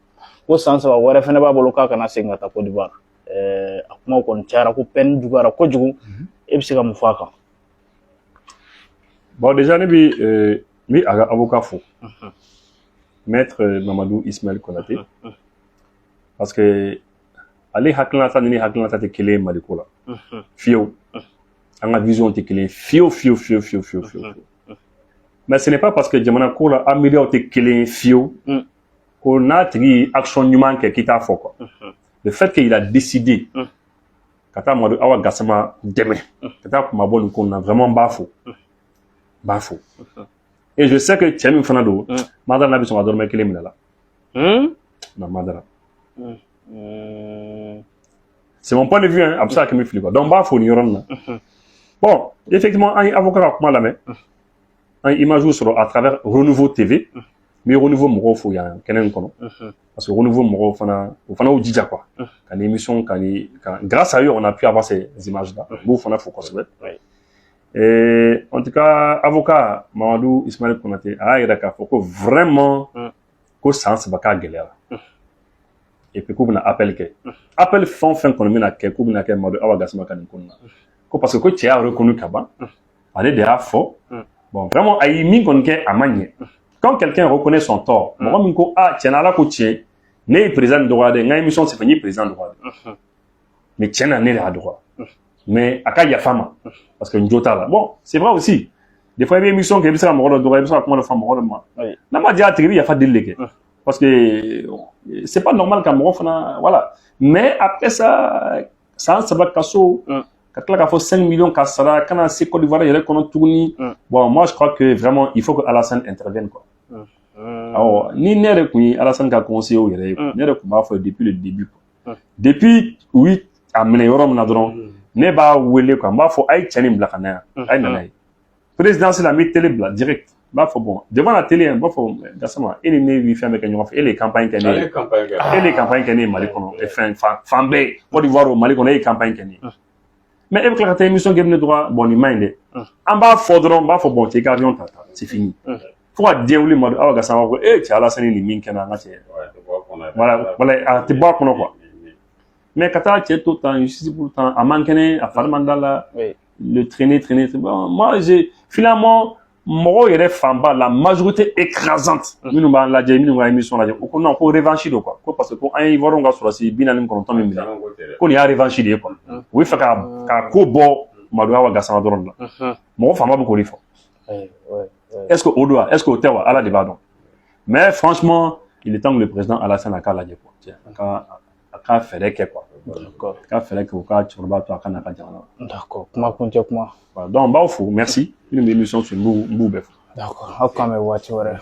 ko san 3 wɛrɛ fana b'a bolo k'a kana segin ka taa Côte d'Ivoire a kuma kɔni cayara ko peine juguyara kojugu e bɛ se ka mun fɔ a kan. Bon déjà ne bɛ a ka avocat fo maître Mamadou Ismaël Konaté parce que ale hakilinata ni ne hakilinata tɛ kelen ye Mali ko la fiyewu an ka vision tɛ kelen ye fiyewu mais ce n'est pas parce que jamana ko la an miiriyaw tɛ kelen ye fiyewu ko n'a tigi ye action ɲuman kɛ k'i t'a fɔ quoi le fait qu'il a décidé ka taa Mamadu Awa Gassama dɛmɛ ka taa kuma bɔ nin ko in na vraiment n b'a fo et je sais que cɛ min fana don Madara n'a bɛ sɔn ka dɔrɔmɛ 1 minɛ la non Madara c'est mon point de vue a bɛ se ka kɛ min fili quoi donc n b'a fo nin yɔrɔ nin na bon effectivement an ye avocat ka kuma lamɛn an ye image sɔrɔ à travers Renouveau TV n bɛ Renouveau mɔgɔw fo yan kɛnɛ in kɔnɔ parce que Renouveau mɔgɔw fana o fana y'u jija quoi ka ni émission grâce à eux on a pu avoir ces images là n b'u fana fo kosɛbɛ et en tout cas avocat Mamadou Ismaël Konaté a y'a yira k'a fɔ ko vraiment ko san 3 k'a gɛlɛyara et puis k'u bɛna appel kɛ appel fɛn o fɛn kɔni bɛna kɛ k'u bɛna kɛ Mamadu Awa Gassama ka nin ko in na ko parce que ko cɛ y'a reconnu ka ban ale de y'a fɔ bon vraiment a ye min kɔni kɛ a ma ɲɛ quand quelqu'un reconnaît son tort mɔgɔ min ko tiɲɛna Ala ko tiɲɛ ne ye président dɔgɔya dɛ n ka émission senfɛ n ye président dɔgɔya dɛ mais tiɲɛna ne de y'a dɔgɔya mais a ka yafa ma parce que n jo t'a la bon c'est vrai aussi des fois i bɛ émission kɛ i bɛ se ka mɔgɔ dɔ dɔgɔya i bɛ se ka kuma dɔ fɔ mɔgɔ dɔ ma n'a ma diya a tigi i bɛ yafa deli de kɛ parce que c'est pas normal ka mɔgɔ fana voilà mais après ça san 3 kaso ka tila k'a fɔ 5 millions ka sara kana se Côte d'Ivoire yɛrɛ kɔnɔ tuguni bon moi je crois que vraiment il faut que Alassane intervienne quoi awɔ ni ne yɛrɛ tun ye Alassane ka conseiller yɛrɛ ye ne yɛrɛ tun b'a fɔ depuis le début quoi depuis oui a minɛ yɔrɔ min na dɔrɔn ne b'a wele quoi n b'a fɔ a ye cɛ nin bila ka na yan a ye nana ye présidence la n bɛ télé bila direct n b'a fɔ bon devant la télé n b'a fɔ Gassama e ni ne bi fɛn bɛɛ kɛ ɲɔgɔn fɛ e de ye campagne kɛ ne ye e de ye campagne kɛ ne ye Mali kɔnɔ fɛn fan bɛɛ Côte d'Ivoire o Mali kɔnɔ e ye campagne kɛ ne ye mais e bɛ tila ka taa émission kɛ ne dɔgɔya bon nin ma ɲi dɛ an b'a fɔ dɔrɔn n b'a fɔ bon cɛ i ka avion ta c'est fini fo ka den wuli Mamadu Awa Gassama ko cɛ Alassane nin min kɛnɛ an ka cɛ voilà a tɛ bɔ a kɔnɔ quoi mais ka taa cɛ to tan justice pour tan a man kɛnɛ a fari man d'a la le traîner bon moi finalement mɔgɔw yɛrɛ fanba la majorité écrasante minnu b'an lajɛ minnu ka émission lajɛ o ko non ko revanche don quoi ko parce que ko an ye Ivoirien ka sɔrɔsi 49 min minɛ ko nin y'a revanche de ye quoi u bɛ fɛ ka ko bɔ Mamadu Awa Gassama dɔrɔn de la mɔgɔ fanba bɛ k'o de fɔ est-ce que o don wa est-ce que o tɛ wa Ala de b'a dɔn mais franchement il est temps que le président Alassane a k'a lajɛ quoi a ka fɛɛrɛ kɛ quoi a ka fɛɛrɛ kɛ o ka cɛkɔrɔba to a ka n'a ka jamana la. D'accord kuma kuncɛ kuma. donc n b'aw fo merci minnu bɛ émission sur n b'u bɛɛ fo. D'accord aw k'an mɛn waati wɛrɛ.